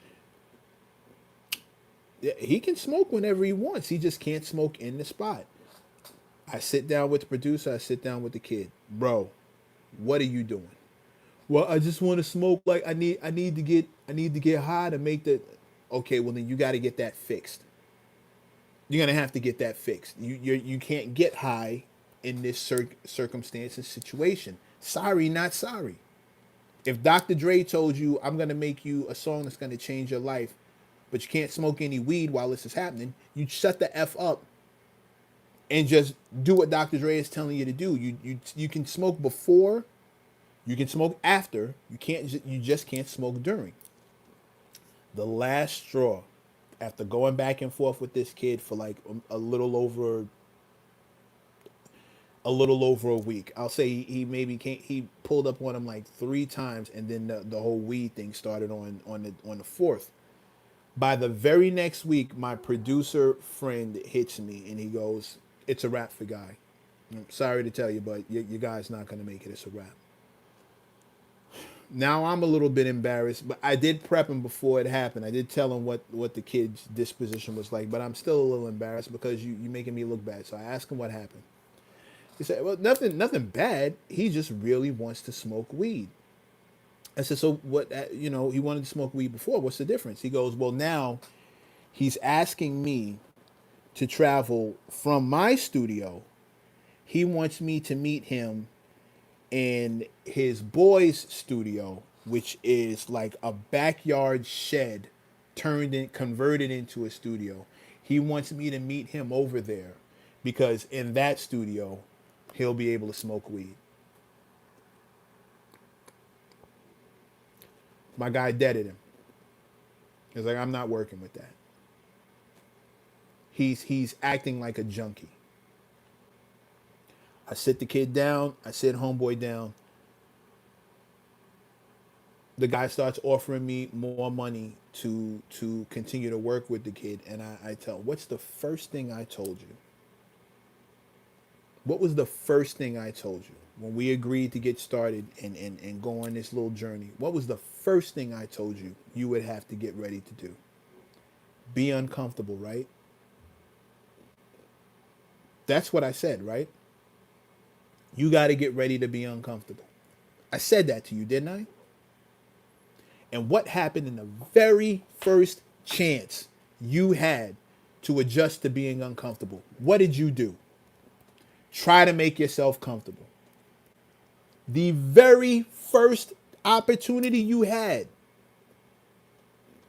Yeah, he can smoke whenever he wants. He just can't smoke in the spot. I sit down with the producer. I sit down with the kid. Bro, what are you doing? Well, I just want to smoke. Like I need to get high to make the. Okay, well then you got to get that fixed. You're gonna have to get that fixed. You can't get high in this circumstance and situation. Sorry, not sorry. If Dr. Dre told you I'm gonna make you a song that's gonna change your life, but you can't smoke any weed while this is happening, you shut the f up and just do what Dr. Dre is telling you to do. You can smoke before, you can smoke after. You just can't smoke during. The last straw, after going back and forth with this kid for like a little over a week. I'll say he maybe came, he pulled up on him like 3 times, and then the whole weed thing started on the fourth. By the very next week, my producer friend hits me and he goes, "It's a wrap for Guy. I'm sorry to tell you, but your guy's not gonna make it. It's a wrap." Now I'm a little bit embarrassed, but I did prep him before it happened. I did tell him what the kid's disposition was like, but I'm still a little embarrassed because you're making me look bad. So I asked him what happened. He said, "Well, nothing bad. He just really wants to smoke weed." I said, "So what? He wanted to smoke weed before. What's the difference?" He goes, "Well, now he's asking me to travel from my studio. He wants me to meet him in his boy's studio, which is like a backyard shed converted into a studio. He wants me to meet him over there because in that studio, he'll be able to smoke weed." My guy deaded him. He's like, "I'm not working with that." He's acting like a junkie. I sit the kid down. I sit homeboy down. The guy starts offering me more money to continue to work with the kid, and I tell him, "What's the first thing I told you? What was the first thing I told you when we agreed to get started and go on this little journey? What was the first thing I told you you would have to get ready to do? Be uncomfortable, right? That's what I said, right? You got to get ready to be uncomfortable. I said that to you, didn't I?" And what happened in the very first chance you had to adjust to being uncomfortable? What did you do? Try to make yourself comfortable. The very first opportunity you had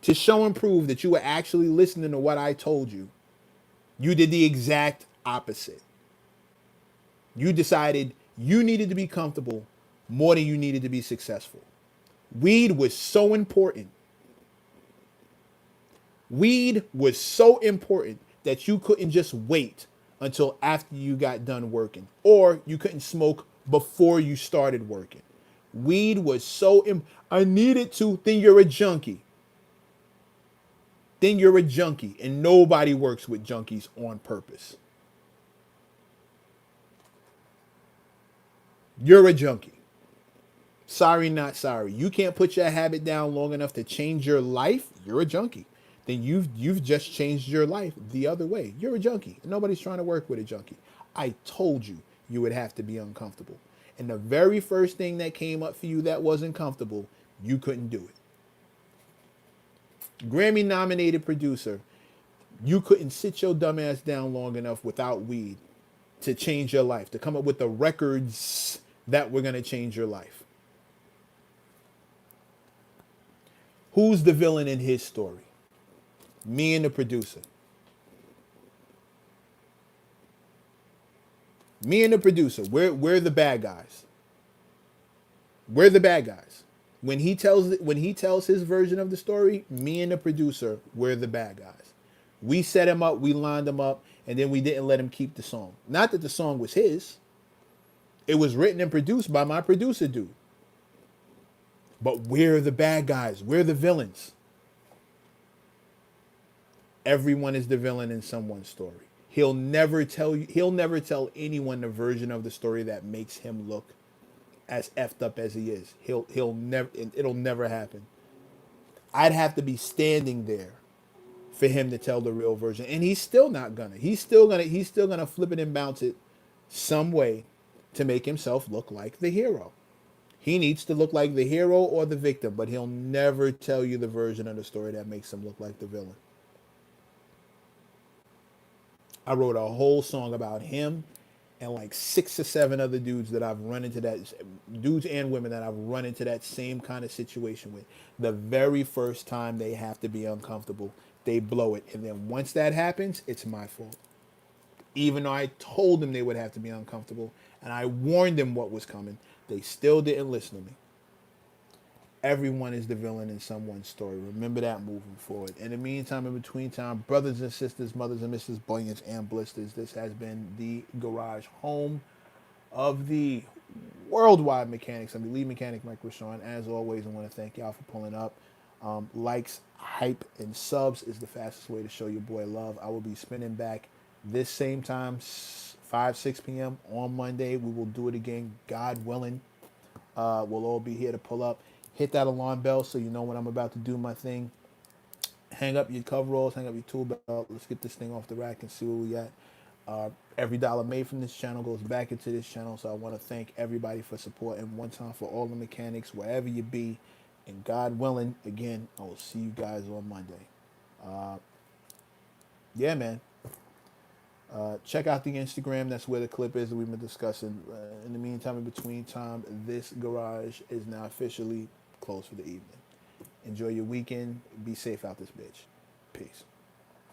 to show and prove that you were actually listening to what I told you, you did the exact opposite. You decided you needed to be comfortable more than you needed to be successful. Weed was so important. Weed was so important that you couldn't just wait until after you got done working, or you couldn't smoke before you started working. Weed was I needed to. Then you're a junkie. Then you're a junkie, and nobody works with junkies on purpose. You're a junkie. Sorry, not sorry. You can't put your habit down long enough to change your life. You're a junkie. Then you've just changed your life the other way. You're a junkie. Nobody's trying to work with a junkie. I told you you would have to be uncomfortable. And the very first thing that came up for you that wasn't comfortable, you couldn't do it. Grammy nominated producer, you couldn't sit your dumb ass down long enough without weed to change your life, to come up with the records that were going to change your life. Who's the villain in his story? Me and the producer. Me and the producer. We're the bad guys. We're the bad guys. When he tells his version of the story, me and the producer, we're the bad guys. We set him up, we lined him up, and then we didn't let him keep the song. Not that the song was his. It was written and produced by my producer dude. But we're the bad guys. We're the villains. Everyone is the villain in someone's story. He'll never tell anyone the version of the story that makes him look as effed up as he is. He'll never it'll never happen. I'd have to be standing there for him to tell the real version. And he's still not gonna. He's still gonna flip it and bounce it some way to make himself look like the hero. He needs to look like the hero or the victim, but he'll never tell you the version of the story that makes him look like the villain. I wrote a whole song about him and like 6 or 7 other dudes that I've run into that dudes and women that I've run into that same kind of situation with. The very first time they have to be uncomfortable, they blow it. And then once that happens, it's my fault. Even though I told them they would have to be uncomfortable and I warned them what was coming, they still didn't listen to me. Everyone is the villain in someone's story. Remember that moving forward. In the meantime, in between time, brothers and sisters, mothers and Mrs. Bunions and Blisters, this has been the garage home of the worldwide mechanics. I'm the lead mechanic, Mike Rashawn. As always, I want to thank y'all for pulling up. Likes, hype, and subs is the fastest way to show your boy love. I will be spinning back this same time, 5, 6 p.m. on Monday. We will do it again, God willing. We'll all be here to pull up. Hit that alarm bell so you know when I'm about to do my thing. Hang up your coveralls, hang up your tool belt. Let's get this thing off the rack and see where we at. Every dollar made from this channel goes back into this channel, so I want to thank everybody for support. And one time for all the mechanics, wherever you be. And God willing, again, I will see you guys on Monday. Yeah, man. Check out the Instagram. That's where the clip is that we've been discussing. In the meantime, in between time, this garage is now officially closed for the evening. Enjoy your weekend. Be safe out this bitch. Peace.